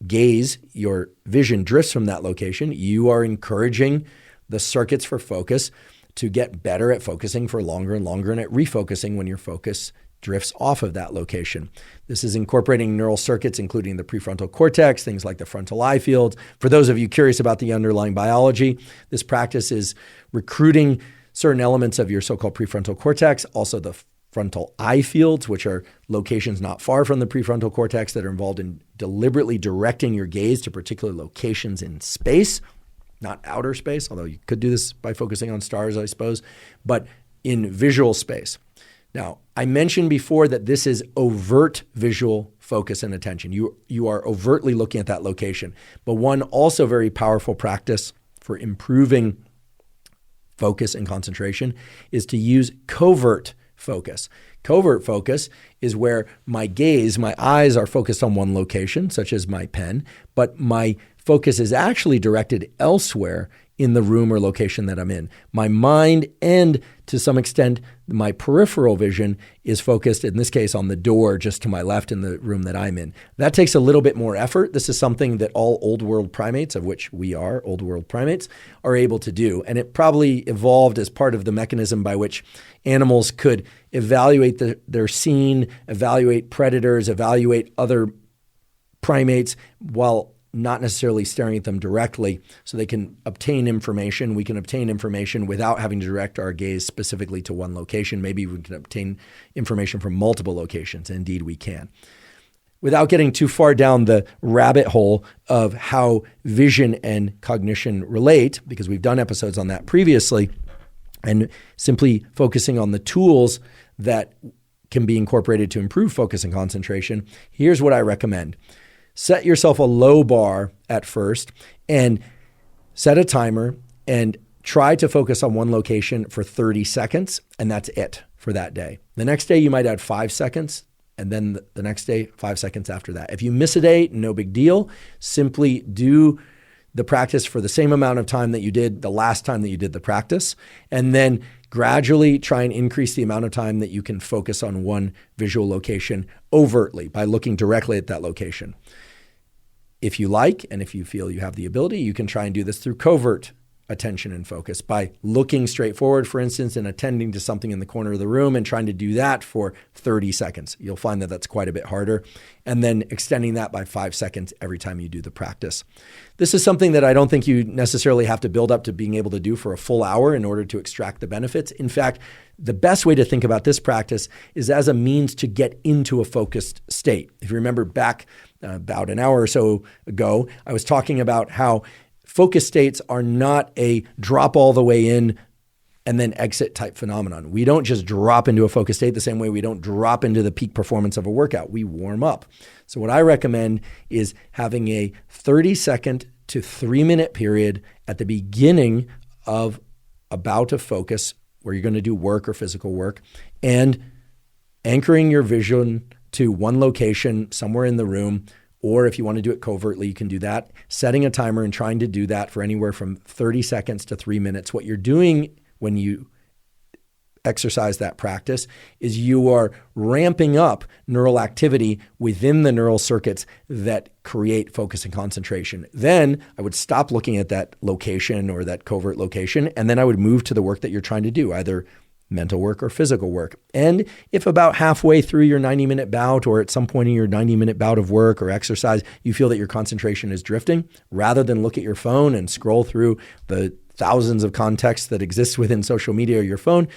gaze, your vision drifts from that location, you are encouraging the circuits for focus to get better at focusing for longer and longer and at refocusing when your focus drifts off of that location. This is incorporating neural circuits, including the prefrontal cortex, things like the frontal eye fields. For those of you curious about the underlying biology, this practice is recruiting certain elements of your so-called prefrontal cortex, also the frontal eye fields, which are locations not far from the prefrontal cortex that are involved in deliberately directing your gaze to particular locations in space, not outer space, although you could do this by focusing on stars, I suppose, but in visual space. Now, I mentioned before that this is overt visual focus and attention. You are overtly looking at that location. But one also very powerful practice for improving focus and concentration is to use covert focus. Covert focus is where my gaze, my eyes are focused on one location, such as my pen, but my focus is actually directed elsewhere in the room or location that I'm in. My mind and to some extent, my peripheral vision is focused, in this case, on the door just to my left in the room that I'm in. That takes a little bit more effort. This is something that all old world primates, of which we are old world primates, are able to do. And it probably evolved as part of the mechanism by which animals could evaluate their scene, evaluate predators, evaluate other primates while not necessarily staring at them directly, so they can obtain information. We can obtain information without having to direct our gaze specifically to one location. Maybe we can obtain information from multiple locations. Indeed, we can. Without getting too far down the rabbit hole of how vision and cognition relate, because we've done episodes on that previously, and simply focusing on the tools that can be incorporated to improve focus and concentration, here's what I recommend. Set yourself a low bar at first and set a timer and try to focus on one location for 30 seconds, and that's it for that day. The next day, you might add 5 seconds, and then the next day, 5 seconds after that. If you miss a day, no big deal. Simply do the practice for the same amount of time that you did the last time that you did the practice, and then gradually try and increase the amount of time that you can focus on one visual location overtly by looking directly at that location. If you like, and if you feel you have the ability, you can try and do this through covert attention and focus by looking straight forward, for instance, and attending to something in the corner of the room and trying to do that for 30 seconds. You'll find that that's quite a bit harder. And then extending that by 5 seconds every time you do the practice. This is something that I don't think you necessarily have to build up to being able to do for a full hour in order to extract the benefits. In fact, the best way to think about this practice is as a means to get into a focused state. If you remember back about an hour or so ago, I was talking about how focus states are not a drop all the way in and then exit type phenomenon. We don't just drop into a focus state the same way we don't drop into the peak performance of a workout. We warm up. So what I recommend is having a 30-second to 3-minute period at the beginning of a bout of focus where you're going to do work or physical work, and anchoring your vision to one location somewhere in the room, or if you want to do it covertly, you can do that. Setting a timer and trying to do that for anywhere from 30 seconds to 3 minutes. What you're doing when you exercise, that practice, is you are ramping up neural activity within the neural circuits that create focus and concentration. Then I would stop looking at that location or that covert location, and then I would move to the work that you're trying to do, either mental work or physical work. And if about halfway through your 90-minute bout or at some point in your 90-minute bout of work or exercise, you feel that your concentration is drifting, rather than look at your phone and scroll through the thousands of contexts that exist within social media or your phone,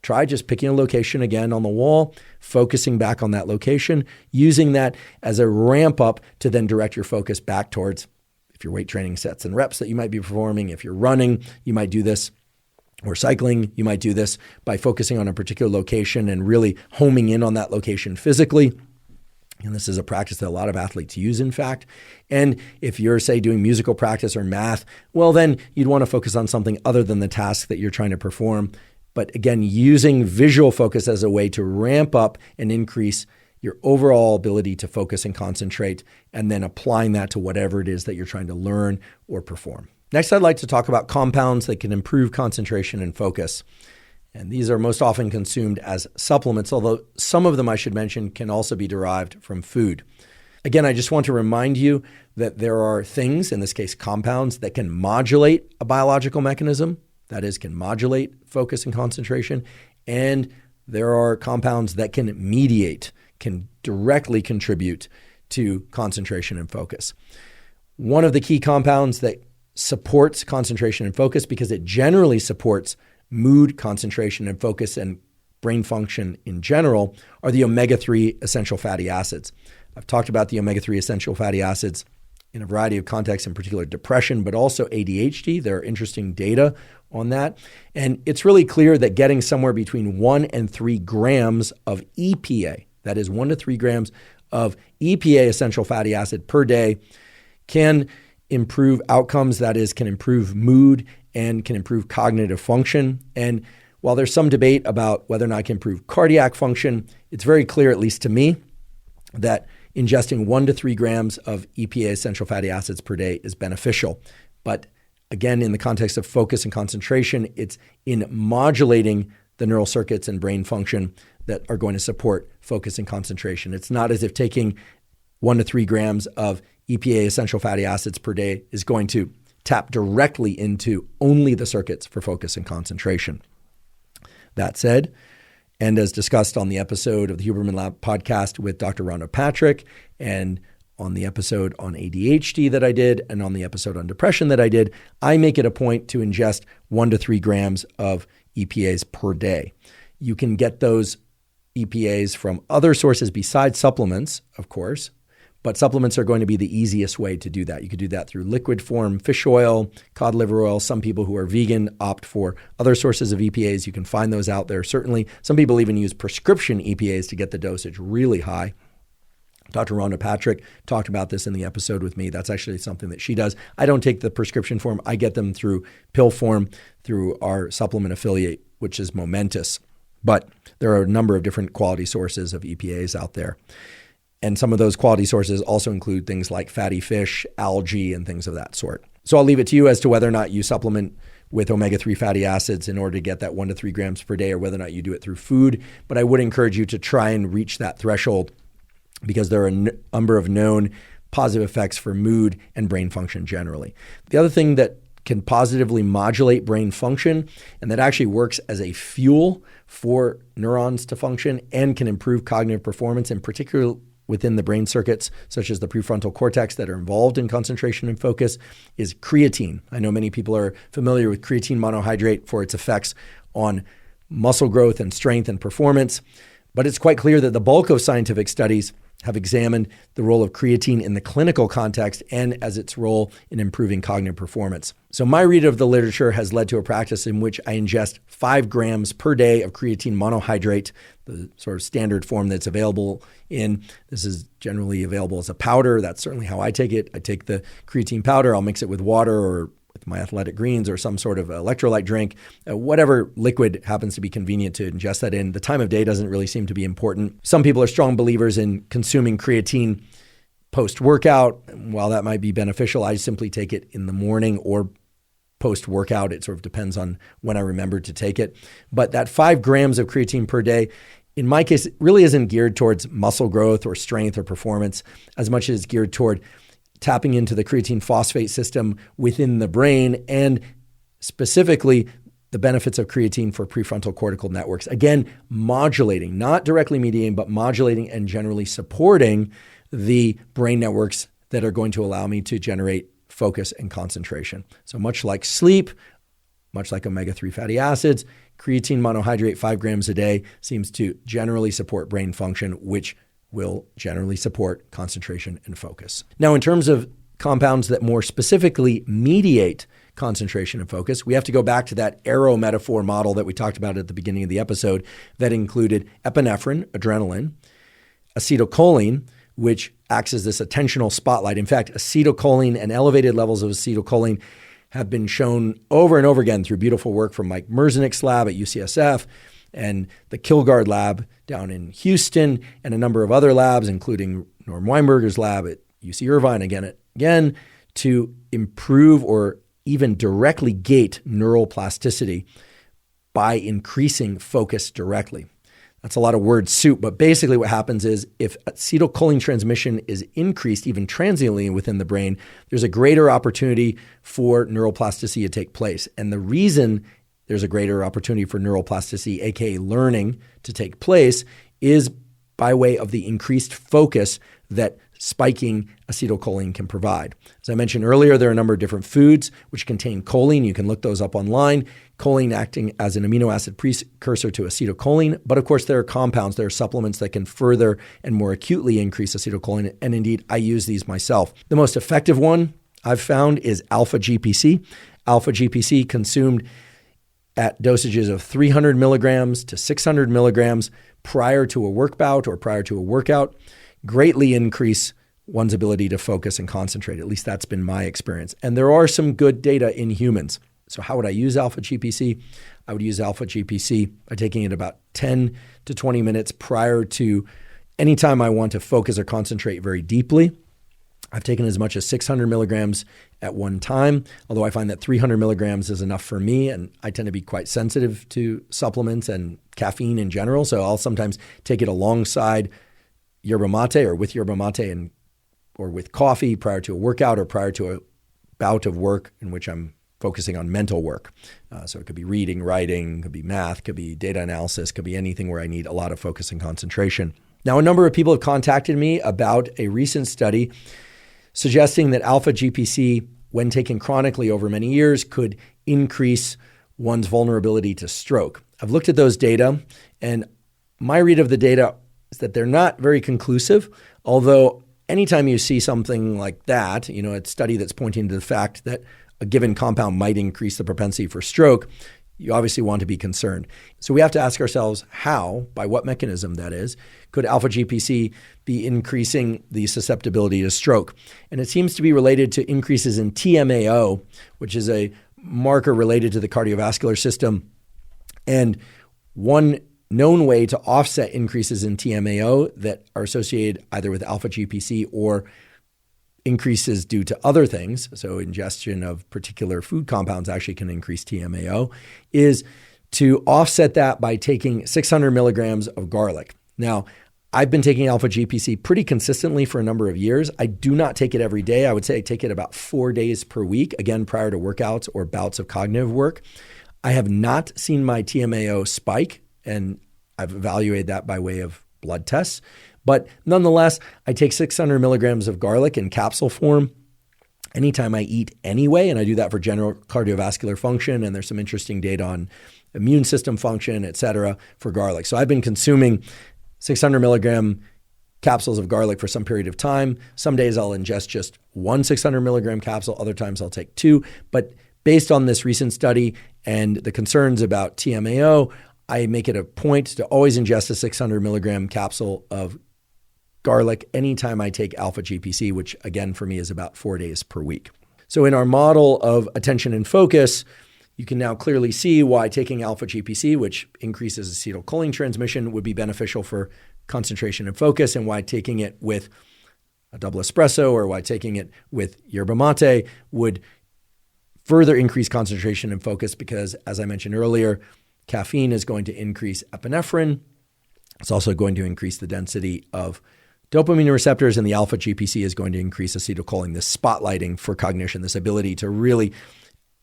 try just picking a location again on the wall, focusing back on that location, using that as a ramp up to then direct your focus back towards, if you're weight training, sets and reps that you might be performing. If you're running, you might do this, or cycling, you might do this by focusing on a particular location and really homing in on that location physically. And this is a practice that a lot of athletes use, in fact. And if you're, say, doing musical practice or math, well, then you'd want to focus on something other than the task that you're trying to perform. But again, using visual focus as a way to ramp up and increase your overall ability to focus and concentrate, and then applying that to whatever it is that you're trying to learn or perform. Next, I'd like to talk about compounds that can improve concentration and focus. And these are most often consumed as supplements, although some of them, I should mention, can also be derived from food. Again, I just want to remind you that there are things, in this case compounds, that can modulate a biological mechanism, that is, can modulate focus and concentration, and there are compounds that can mediate, can directly contribute to concentration and focus. One of the key compounds that supports concentration and focus, because it generally supports mood, concentration, and focus and brain function in general, are the omega-3 essential fatty acids. I've talked about the omega-3 essential fatty acids in a variety of contexts, in particular depression, but also ADHD. There are interesting data on that. And it's really clear that getting somewhere between 1 and 3 grams of EPA, that is 1 to 3 grams of EPA essential fatty acid per day, can improve outcomes, that is, can improve mood and can improve cognitive function. And while there's some debate about whether or not it can improve cardiac function, it's very clear, at least to me, that ingesting 1 to 3 grams of EPA essential fatty acids per day is beneficial. But again, in the context of focus and concentration, it's in modulating the neural circuits and brain function that are going to support focus and concentration. It's not as if taking 1 to 3 grams of EPA essential fatty acids per day is going to tap directly into only the circuits for focus and concentration. That said, and as discussed on the episode of the Huberman Lab podcast with Dr. Rhonda Patrick, and on the episode on ADHD that I did, and on the episode on depression that I did, I make it a point to ingest 1 to 3 grams of EPAs per day. You can get those EPAs from other sources besides supplements, of course, but supplements are going to be the easiest way to do that. You could do that through liquid form, fish oil, cod liver oil. Some people who are vegan opt for other sources of EPAs. You can find those out there. Certainly, some people even use prescription EPAs to get the dosage really high. Dr. Rhonda Patrick talked about this in the episode with me. That's actually something that she does. I don't take the prescription form. I get them through pill form through our supplement affiliate, which is Momentous. But there are a number of different quality sources of EPAs out there. And some of those quality sources also include things like fatty fish, algae, and things of that sort. So I'll leave it to you as to whether or not you supplement with omega-3 fatty acids in order to get that 1 to 3 grams per day, or whether or not you do it through food. But I would encourage you to try and reach that threshold, because there are a number of known positive effects for mood and brain function generally. The other thing that can positively modulate brain function, and that actually works as a fuel for neurons to function and can improve cognitive performance, in particular within the brain circuits, such as the prefrontal cortex that are involved in concentration and focus, is creatine. I know many people are familiar with creatine monohydrate for its effects on muscle growth and strength and performance, but it's quite clear that the bulk of scientific studies have examined the role of creatine in the clinical context and as its role in improving cognitive performance. So my read of the literature has led to a practice in which I ingest 5 grams per day of creatine monohydrate, the sort of standard form that's available this is generally available as a powder. That's certainly how I take it. I take the creatine powder, I'll mix it with water or with my Athletic Greens or some sort of electrolyte drink, whatever liquid happens to be convenient to ingest that in. The time of day doesn't really seem to be important. Some people are strong believers in consuming creatine post-workout. While that might be beneficial, I simply take it in the morning or post-workout. It sort of depends on when I remember to take it. But that 5 grams of creatine per day, in my case, it really isn't geared towards muscle growth or strength or performance as much as it's geared toward tapping into the creatine phosphate system within the brain and specifically the benefits of creatine for prefrontal cortical networks. Again, modulating, not directly mediating, but modulating and generally supporting the brain networks that are going to allow me to generate focus and concentration. So much like sleep, much like omega-3 fatty acids, creatine monohydrate 5 grams a day seems to generally support brain function, which will generally support concentration and focus. Now, in terms of compounds that more specifically mediate concentration and focus, we have to go back to that arrow metaphor model that we talked about at the beginning of the episode that included epinephrine, adrenaline, acetylcholine, which acts as this attentional spotlight. In fact, acetylcholine and elevated levels of acetylcholine have been shown over and over again through beautiful work from Mike Merzenich lab at UCSF and the Kilgard lab down in Houston and a number of other labs, including Norm Weinberger's lab at UC Irvine, again, to improve or even directly gate neural plasticity by increasing focus directly. That's a lot of word soup, but basically what happens is if acetylcholine transmission is increased even transiently within the brain, there's a greater opportunity for neuroplasticity to take place. And the reason there's a greater opportunity for neuroplasticity, aka learning, to take place is by way of the increased focus that spiking acetylcholine can provide. As I mentioned earlier, there are a number of different foods which contain choline. You can look those up online. Choline acting as an amino acid precursor to acetylcholine. But of course, there are compounds, there are supplements that can further and more acutely increase acetylcholine. And indeed, I use these myself. The most effective one I've found is alpha GPC. Alpha GPC consumed at dosages of 300 milligrams to 600 milligrams prior to a work bout or prior to a workout greatly increase one's ability to focus and concentrate. At least that's been my experience. And there are some good data in humans. So how would I use alpha GPC? I would use alpha GPC by taking it about 10 to 20 minutes prior to any time I want to focus or concentrate very deeply. I've taken as much as 600 milligrams at one time, although I find that 300 milligrams is enough for me, and I tend to be quite sensitive to supplements and caffeine in general, so I'll sometimes take it alongside yerba mate or with yerba mate or with coffee prior to a workout or prior to a bout of work in which I'm focusing on mental work. So it could be reading, writing, could be math, could be data analysis, could be anything where I need a lot of focus and concentration. Now, a number of people have contacted me about a recent study suggesting that alpha GPC, when taken chronically over many years, could increase one's vulnerability to stroke. I've looked at those data, and my read of the data is that they're not very conclusive, although anytime you see something like that, a study that's pointing to the fact that a given compound might increase the propensity for stroke, you obviously want to be concerned. So we have to ask ourselves how, by what mechanism that is, could alpha GPC be increasing the susceptibility to stroke? And it seems to be related to increases in TMAO, which is a marker related to the cardiovascular system. And one known way to offset increases in TMAO that are associated either with alpha GPC or increases due to other things, so ingestion of particular food compounds actually can increase TMAO, is to offset that by taking 600 milligrams of garlic. Now, I've been taking alpha GPC pretty consistently for a number of years. I do not take it every day. I would say I take it about 4 days per week, again, prior to workouts or bouts of cognitive work. I have not seen my TMAO spike, and I've evaluated that by way of blood tests. But nonetheless, I take 600 milligrams of garlic in capsule form anytime I eat anyway, and I do that for general cardiovascular function, and there's some interesting data on immune system function, et cetera, for garlic. So I've been consuming 600 milligram capsules of garlic for some period of time. Some days I'll ingest just one 600 milligram capsule, other times I'll take two. But based on this recent study and the concerns about TMAO, I make it a point to always ingest a 600 milligram capsule of garlic anytime I take alpha GPC, which again for me is about 4 days per week. So in our model of attention and focus, you can now clearly see why taking alpha GPC, which increases acetylcholine transmission, would be beneficial for concentration and focus, and why taking it with a double espresso or why taking it with yerba mate would further increase concentration and focus because, as I mentioned earlier, caffeine is going to increase epinephrine. It's also going to increase the density of dopamine receptors, and the alpha GPC is going to increase acetylcholine, this spotlighting for cognition, this ability to really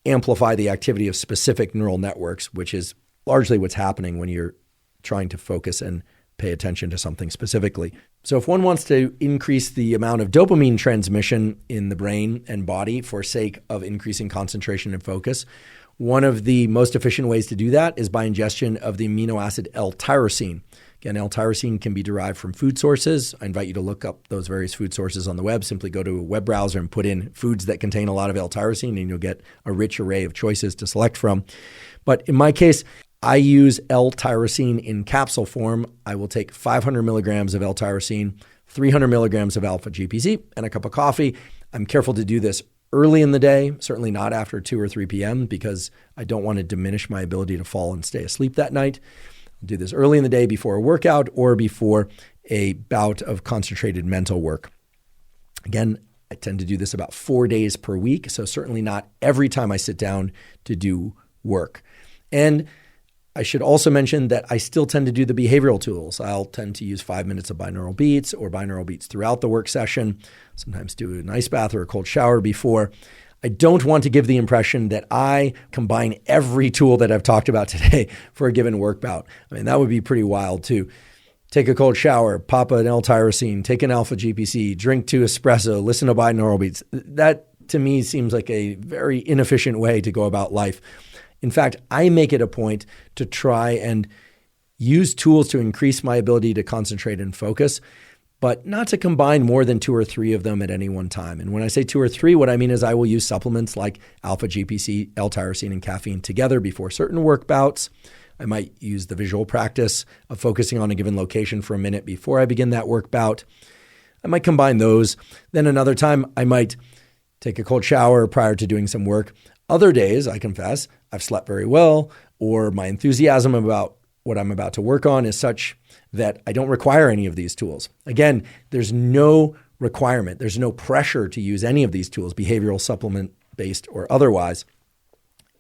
amplify the activity of specific neural networks, which is largely what's happening when you're trying to focus and pay attention to something specifically. So if one wants to increase the amount of dopamine transmission in the brain and body for sake of increasing concentration and focus, one of the most efficient ways to do that is by ingestion of the amino acid L-tyrosine. Again, L-tyrosine can be derived from food sources. I invite you to look up those various food sources on the web. Simply go to a web browser and put in foods that contain a lot of L-tyrosine, and you'll get a rich array of choices to select from. But in my case, I use L-tyrosine in capsule form. I will take 500 milligrams of L-tyrosine, 300 milligrams of alpha GPC, and a cup of coffee. I'm careful to do this early in the day, certainly not after 2 or 3 p.m. because I don't want to diminish my ability to fall and stay asleep that night. I'll do this early in the day before a workout or before a bout of concentrated mental work. Again, I tend to do this about 4 days per week, so certainly not every time I sit down to do work. And I should also mention that I still tend to do the behavioral tools. I'll tend to use 5 minutes of binaural beats or binaural beats throughout the work session, sometimes do an ice bath or a cold shower before. I don't want to give the impression that I combine every tool that I've talked about today for a given work bout. I mean, that would be pretty wild too. Take a cold shower, pop an L-tyrosine, take an alpha GPC, drink 2 espresso, listen to binaural beats. That to me seems like a very inefficient way to go about life. In fact, I make it a point to try and use tools to increase my ability to concentrate and focus, but not to combine more than 2 or 3 of them at any one time. And when I say 2 or 3, what I mean is I will use supplements like alpha GPC, L-tyrosine, and caffeine together before certain work bouts. I might use the visual practice of focusing on a given location for a minute before I begin that work bout. I might combine those. Then another time, I might take a cold shower prior to doing some work. Other days, I confess, I've slept very well, or my enthusiasm about what I'm about to work on is such that I don't require any of these tools. Again, there's no requirement. There's no pressure to use any of these tools, behavioral, supplement-based, or otherwise.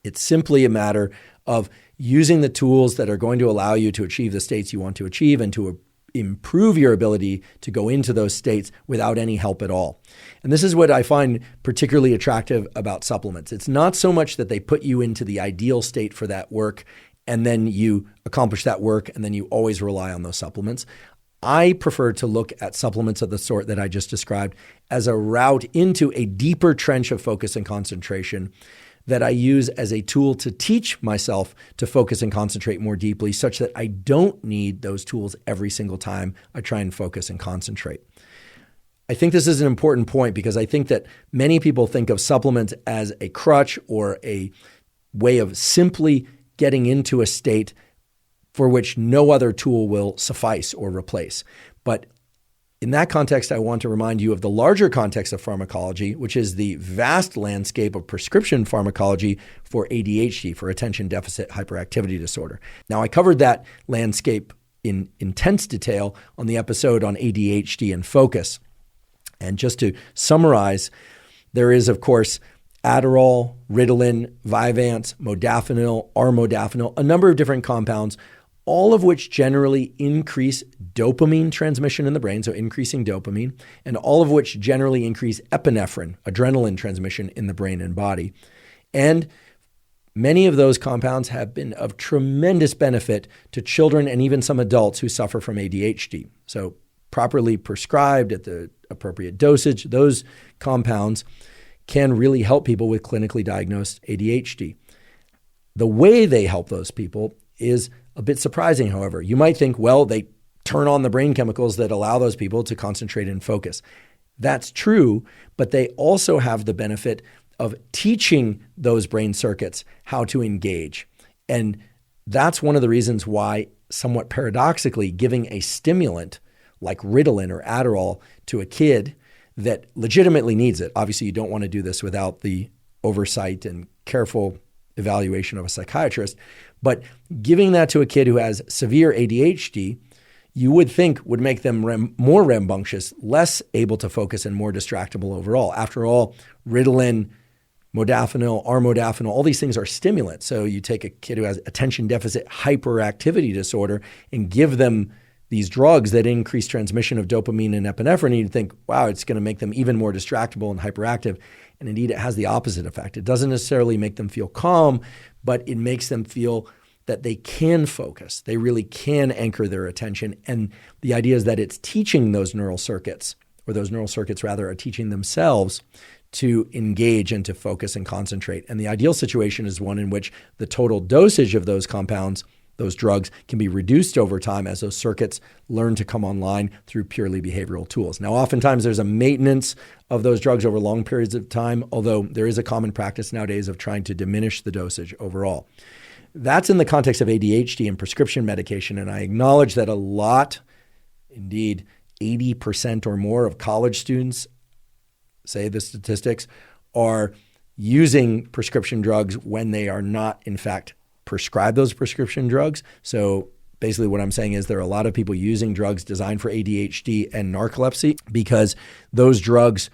It's simply a matter of using the tools that are going to allow you to achieve the states you want to achieve and to improve your ability to go into those states without any help at all. And this is what I find particularly attractive about supplements. It's not so much that they put you into the ideal state for that work and then you accomplish that work and then you always rely on those supplements. I prefer to look at supplements of the sort that I just described as a route into a deeper trench of focus and concentration that I use as a tool to teach myself to focus and concentrate more deeply such that I don't need those tools every single time I try and focus and concentrate. I think this is an important point because I think that many people think of supplements as a crutch or a way of simply getting into a state for which no other tool will suffice or replace. But in that context, I want to remind you of the larger context of pharmacology, which is the vast landscape of prescription pharmacology for ADHD, for attention deficit hyperactivity disorder. Now, I covered that landscape in intense detail on the episode on ADHD and focus. And just to summarize, there is, of course, Adderall, Ritalin, Vyvanse, modafinil, armodafinil, a number of different compounds, all of which generally increase dopamine transmission in the brain, so increasing dopamine, and all of which generally increase epinephrine, adrenaline transmission in the brain and body. And many of those compounds have been of tremendous benefit to children and even some adults who suffer from ADHD. So properly prescribed at the appropriate dosage, those compounds can really help people with clinically diagnosed ADHD. The way they help those people is a bit surprising, however. You might think, well, they turn on the brain chemicals that allow those people to concentrate and focus. That's true, but they also have the benefit of teaching those brain circuits how to engage. And that's one of the reasons why, somewhat paradoxically, giving a stimulant like Ritalin or Adderall to a kid that legitimately needs it. Obviously, you don't want to do this without the oversight and careful evaluation of a psychiatrist, but giving that to a kid who has severe ADHD, you would think would make them more rambunctious, less able to focus, and more distractible overall. After all, Ritalin modafinil, armodafinil, all these things are stimulants. So you take a kid who has attention deficit hyperactivity disorder and give them these drugs that increase transmission of dopamine and epinephrine, and you'd think, wow, it's going to make them even more distractible and hyperactive. And indeed, it has the opposite effect. It doesn't necessarily make them feel calm, but it makes them feel that they can focus. They really can anchor their attention. And the idea is that it's teaching those neural circuits, or those neural circuits rather are teaching themselves to engage and to focus and concentrate. And the ideal situation is one in which the total dosage of those compounds, those drugs, can be reduced over time as those circuits learn to come online through purely behavioral tools. Now, oftentimes there's a maintenance of those drugs over long periods of time, although there is a common practice nowadays of trying to diminish the dosage overall. That's in the context of ADHD and prescription medication, and I acknowledge that a lot, indeed 80% or more of college students, say the statistics, are using prescription drugs when they are not, in fact, prescribe those prescription drugs. So basically what I'm saying is there are a lot of people using drugs designed for ADHD and narcolepsy because those drugs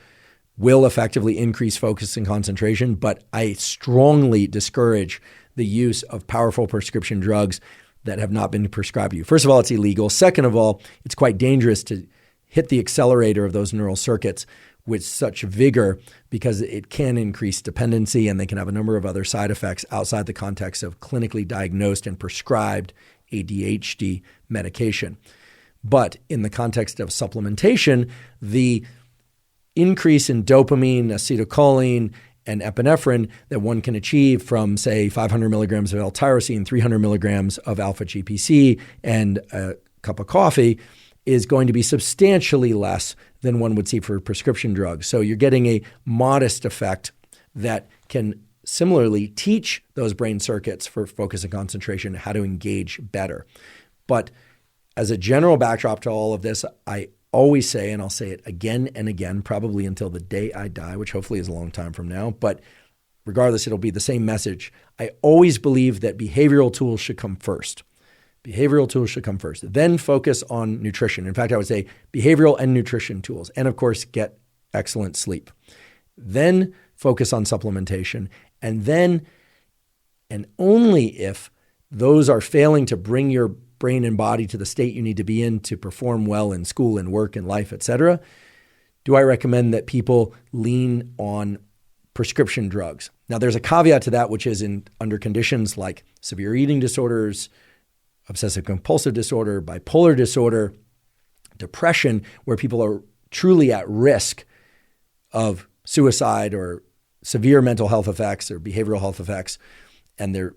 will effectively increase focus and concentration, but I strongly discourage the use of powerful prescription drugs that have not been prescribed to you. First of all, it's illegal. Second of all, it's quite dangerous to hit the accelerator of those neural circuits with such vigor because it can increase dependency and they can have a number of other side effects outside the context of clinically diagnosed and prescribed ADHD medication. But in the context of supplementation, the increase in dopamine, acetylcholine, and epinephrine that one can achieve from, say, 500 milligrams of L-tyrosine, 300 milligrams of alpha-GPC, and a cup of coffee is going to be substantially less than one would see for prescription drugs. So you're getting a modest effect that can similarly teach those brain circuits for focus and concentration how to engage better. But as a general backdrop to all of this, I always say, and I'll say it again and again, probably until the day I die, which hopefully is a long time from now, but regardless, it'll be the same message. I always believe that behavioral tools should come first. Behavioral tools should come first. Then focus on nutrition. In fact, I would say behavioral and nutrition tools. And of course, get excellent sleep. Then focus on supplementation. And then, and only if those are failing to bring your brain and body to the state you need to be in to perform well in school and work and life, etc., do I recommend that people lean on prescription drugs. Now, there's a caveat to that, which is under conditions like severe eating disorders, obsessive compulsive disorder, bipolar disorder, depression, where people are truly at risk of suicide or severe mental health effects or behavioral health effects, and their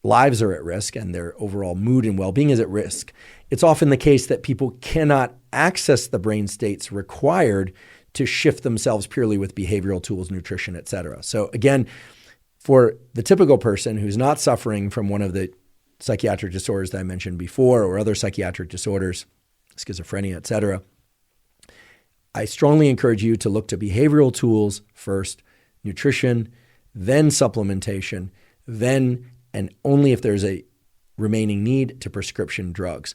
lives are at risk and their overall mood and well-being is at risk. It's often the case that people cannot access the brain states required to shift themselves purely with behavioral tools, nutrition, et cetera. So again, for the typical person who's not suffering from one of the psychiatric disorders that I mentioned before or other psychiatric disorders, schizophrenia, et cetera, I strongly encourage you to look to behavioral tools first, nutrition, then supplementation, then and only if there's a remaining need to prescription drugs.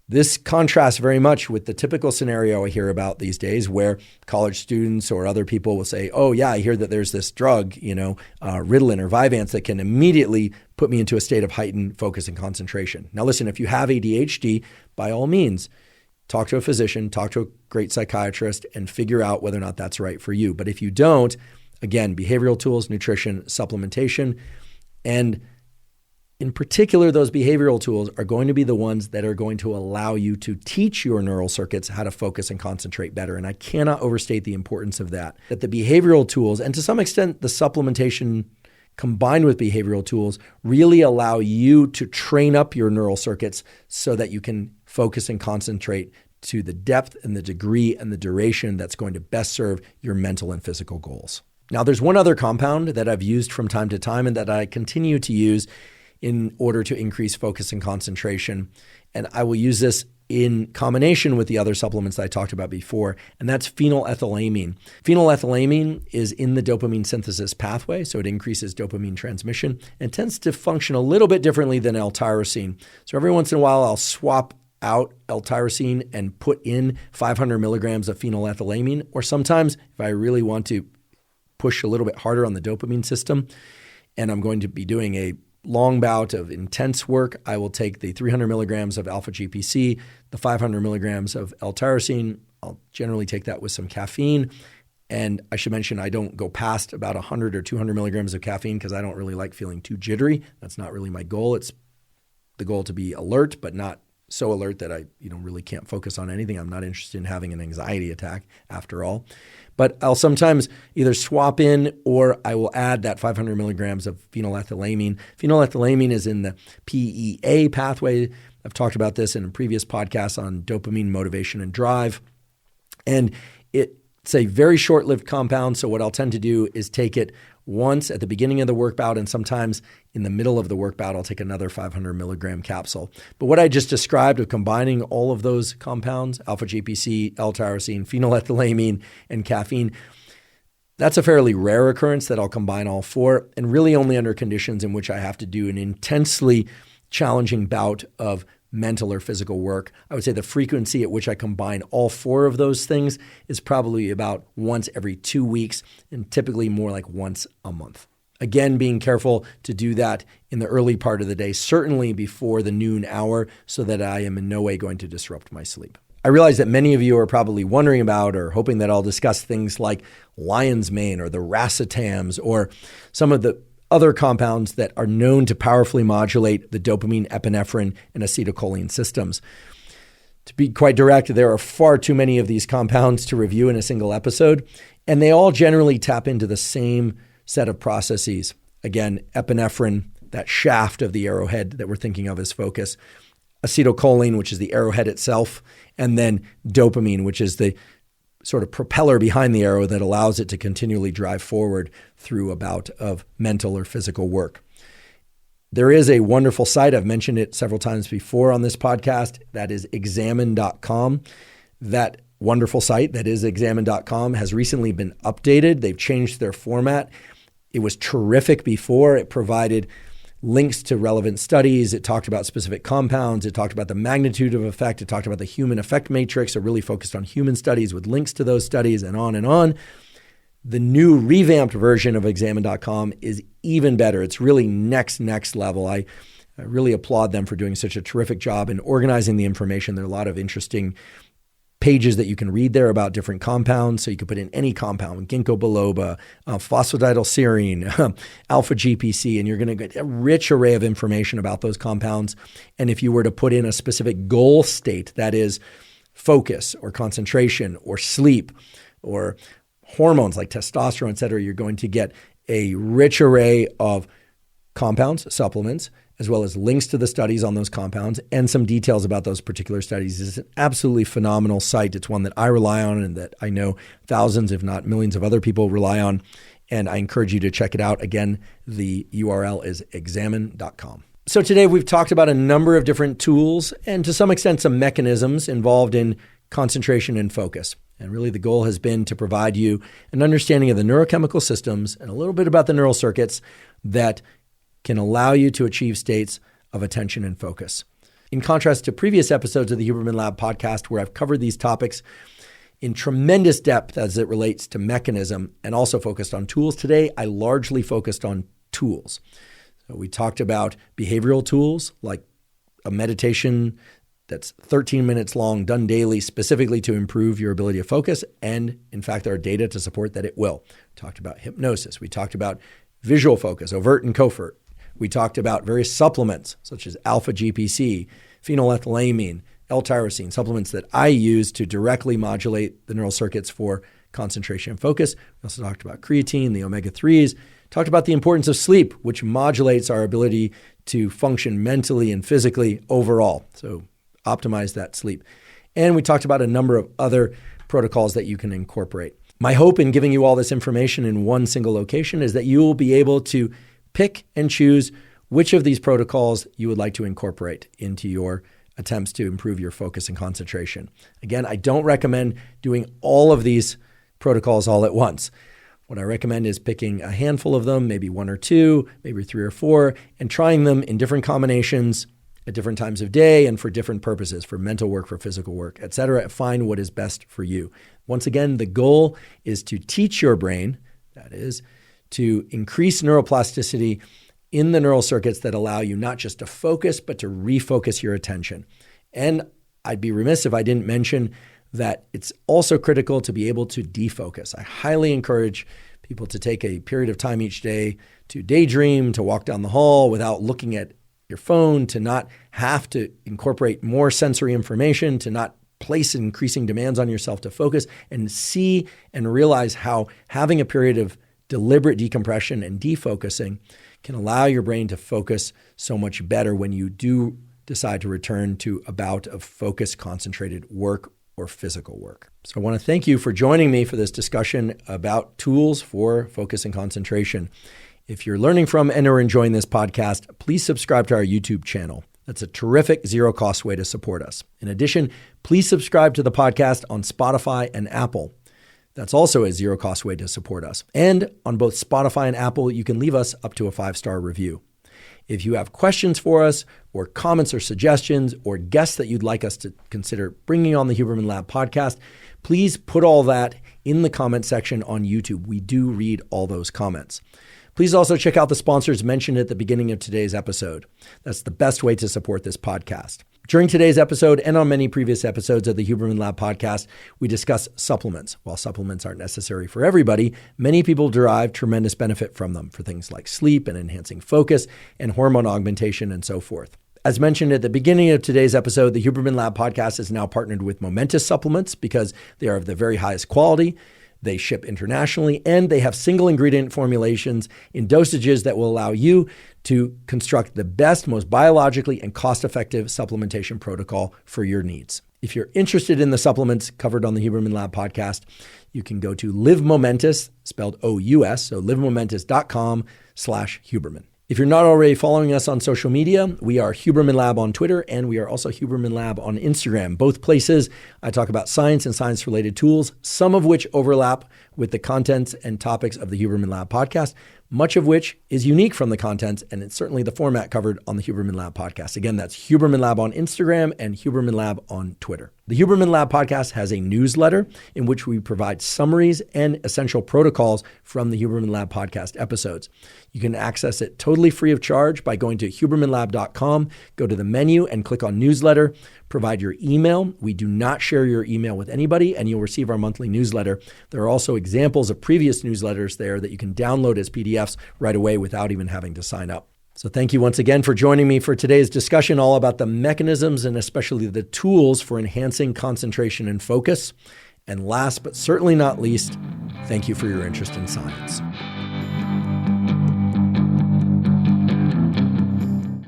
This contrasts very much with the typical scenario I hear about these days where college students or other people will say, oh yeah, I hear that there's this drug, Ritalin or Vyvanse that can immediately put me into a state of heightened focus and concentration. Now listen, if you have ADHD, by all means, talk to a physician, talk to a great psychiatrist and figure out whether or not that's right for you. But if you don't, again, behavioral tools, nutrition, supplementation, and in particular, those behavioral tools are going to be the ones that are going to allow you to teach your neural circuits how to focus and concentrate better. And I cannot overstate the importance of that the behavioral tools, and to some extent the supplementation combined with behavioral tools, really allow you to train up your neural circuits so that you can focus and concentrate to the depth and the degree and the duration that's going to best serve your mental and physical goals. Now, there's one other compound that I've used from time to time and that I continue to use in order to increase focus and concentration. And I will use this in combination with the other supplements that I talked about before, and that's phenylethylamine. Phenylethylamine is in the dopamine synthesis pathway, so it increases dopamine transmission and tends to function a little bit differently than L-tyrosine. So every once in a while, I'll swap out L-tyrosine and put in 500 milligrams of phenylethylamine, or sometimes if I really want to push a little bit harder on the dopamine system, and I'm going to be doing a long bout of intense work, I will take the 300 milligrams of alpha GPC, the 500 milligrams of L-tyrosine. I'll generally take that with some caffeine. And I should mention, I don't go past about 100 or 200 milligrams of caffeine because I don't really like feeling too jittery. That's not really my goal. It's the goal to be alert, but not so alert that I really can't focus on anything. I'm not interested in having an anxiety attack after all. But I'll sometimes either swap in or I will add that 500 milligrams of phenylethylamine. Phenylethylamine is in the PEA pathway. I've talked about this in a previous podcast on dopamine, motivation, and drive. And it's a very short-lived compound, so what I'll tend to do is take it once at the beginning of the work bout, and sometimes in the middle of the work bout, I'll take another 500 milligram capsule. But what I just described of combining all of those compounds, alpha GPC, L-tyrosine, phenylethylamine, and caffeine, that's a fairly rare occurrence that I'll combine all four, and really only under conditions in which I have to do an intensely challenging bout of mental or physical work. I would say the frequency at which I combine all four of those things is probably about once every 2 weeks, and typically more like once a month. Again, being careful to do that in the early part of the day, certainly before the noon hour, so that I am in no way going to disrupt my sleep. I realize that many of you are probably wondering about or hoping that I'll discuss things like lion's mane or the racetams or some of the other compounds that are known to powerfully modulate the dopamine, epinephrine, and acetylcholine systems. To be quite direct, there are far too many of these compounds to review in a single episode, and they all generally tap into the same set of processes. Again, epinephrine, that shaft of the arrowhead that we're thinking of as focus, acetylcholine, which is the arrowhead itself, and then dopamine, which is the sort of propeller behind the arrow that allows it to continually drive forward through a bout of mental or physical work. There is a wonderful site, I've mentioned it several times before on this podcast, that is examine.com. That wonderful site, that is examine.com, has recently been updated. They've changed their format. It was terrific before. It provided links to relevant studies. It talked about specific compounds. It talked about the magnitude of effect. It talked about the human effect matrix. It really focused on human studies with links to those studies and on and on. The new revamped version of examine.com is even better. It's really next level. I really applaud them for doing such a terrific job in organizing the information. There are a lot of interesting pages that you can read there about different compounds. So you could put in any compound, ginkgo biloba, phosphatidylserine, alpha GPC, and you're going to get a rich array of information about those compounds. And if you were to put in a specific goal state, that is focus or concentration or sleep or hormones like testosterone, et cetera, you're going to get a rich array of compounds, supplements, as well as links to the studies on those compounds and some details about those particular studies. It's an absolutely phenomenal site. It's one that I rely on and that I know thousands, if not millions of other people rely on. And I encourage you to check it out. Again, the URL is examine.com. So today we've talked about a number of different tools and to some extent some mechanisms involved in concentration and focus. And really the goal has been to provide you an understanding of the neurochemical systems and a little bit about the neural circuits that can allow you to achieve states of attention and focus. In contrast to previous episodes of the Huberman Lab podcast, where I've covered these topics in tremendous depth as it relates to mechanism and also focused on tools, today I largely focused on tools. So we talked about behavioral tools like a meditation that's 13 minutes long, done daily, specifically to improve your ability to focus. And in fact, there are data to support that it will. We talked about hypnosis. We talked about visual focus, overt and covert. We talked about various supplements such as alpha GPC, phenylethylamine, L-tyrosine, supplements that I use to directly modulate the neural circuits for concentration and focus. We also talked about creatine, the omega-3s, talked about the importance of sleep, which modulates our ability to function mentally and physically overall. So optimize that sleep. And we talked about a number of other protocols that you can incorporate. My hope in giving you all this information in one single location is that you will be able to pick and choose which of these protocols you would like to incorporate into your attempts to improve your focus and concentration. Again, I don't recommend doing all of these protocols all at once. What I recommend is picking a handful of them, maybe one or two, maybe three or four, and trying them in different combinations at different times of day and for different purposes, for mental work, for physical work, etc. Find what is best for you. Once again, the goal is to teach your brain, that is, to increase neuroplasticity in the neural circuits that allow you not just to focus, but to refocus your attention. And I'd be remiss if I didn't mention that it's also critical to be able to defocus. I highly encourage people to take a period of time each day to daydream, to walk down the hall without looking at your phone, to not have to incorporate more sensory information, to not place increasing demands on yourself to focus, and see and realize how having a period of deliberate decompression and defocusing can allow your brain to focus so much better when you do decide to return to a bout of focused, concentrated work or physical work. So I want to thank you for joining me for this discussion about tools for focus and concentration. If you're learning from and are enjoying this podcast, please subscribe to our YouTube channel. That's a terrific zero-cost way to support us. In addition, please subscribe to the podcast on Spotify and Apple. That's also a zero-cost way to support us. And on both Spotify and Apple, you can leave us up to a 5-star review. If you have questions for us, or comments or suggestions, or guests that you'd like us to consider bringing on the Huberman Lab podcast, please put all that in the comment section on YouTube. We do read all those comments. Please also check out the sponsors mentioned at the beginning of today's episode. That's the best way to support this podcast. During today's episode and on many previous episodes of the Huberman Lab podcast, we discuss supplements. While supplements aren't necessary for everybody, many people derive tremendous benefit from them for things like sleep and enhancing focus and hormone augmentation and so forth. As mentioned at the beginning of today's episode, the Huberman Lab podcast is now partnered with Momentous Supplements because they are of the very highest quality. They ship internationally, and they have single ingredient formulations in dosages that will allow you to construct the best, most biologically and cost-effective supplementation protocol for your needs. If you're interested in the supplements covered on the Huberman Lab podcast, you can go to Live Momentous, spelled O-U-S, so livemomentous.com/Huberman. If you're not already following us on social media, we are Huberman Lab on Twitter, and we are also Huberman Lab on Instagram. Both places, I talk about science and science-related tools, some of which overlap with the contents and topics of the Huberman Lab podcast, much of which is unique from the contents, and it's certainly the format covered on the Huberman Lab podcast. Again, that's Huberman Lab on Instagram and Huberman Lab on Twitter. The Huberman Lab podcast has a newsletter in which we provide summaries and essential protocols from the Huberman Lab podcast episodes. You can access it totally free of charge by going to hubermanlab.com, go to the menu and click on newsletter, provide your email. We do not share your email with anybody, and you'll receive our monthly newsletter. There are also examples of previous newsletters there that you can download as PDFs right away without even having to sign up. So thank you once again for joining me for today's discussion all about the mechanisms and especially the tools for enhancing concentration and focus. And last but certainly not least, thank you for your interest in science.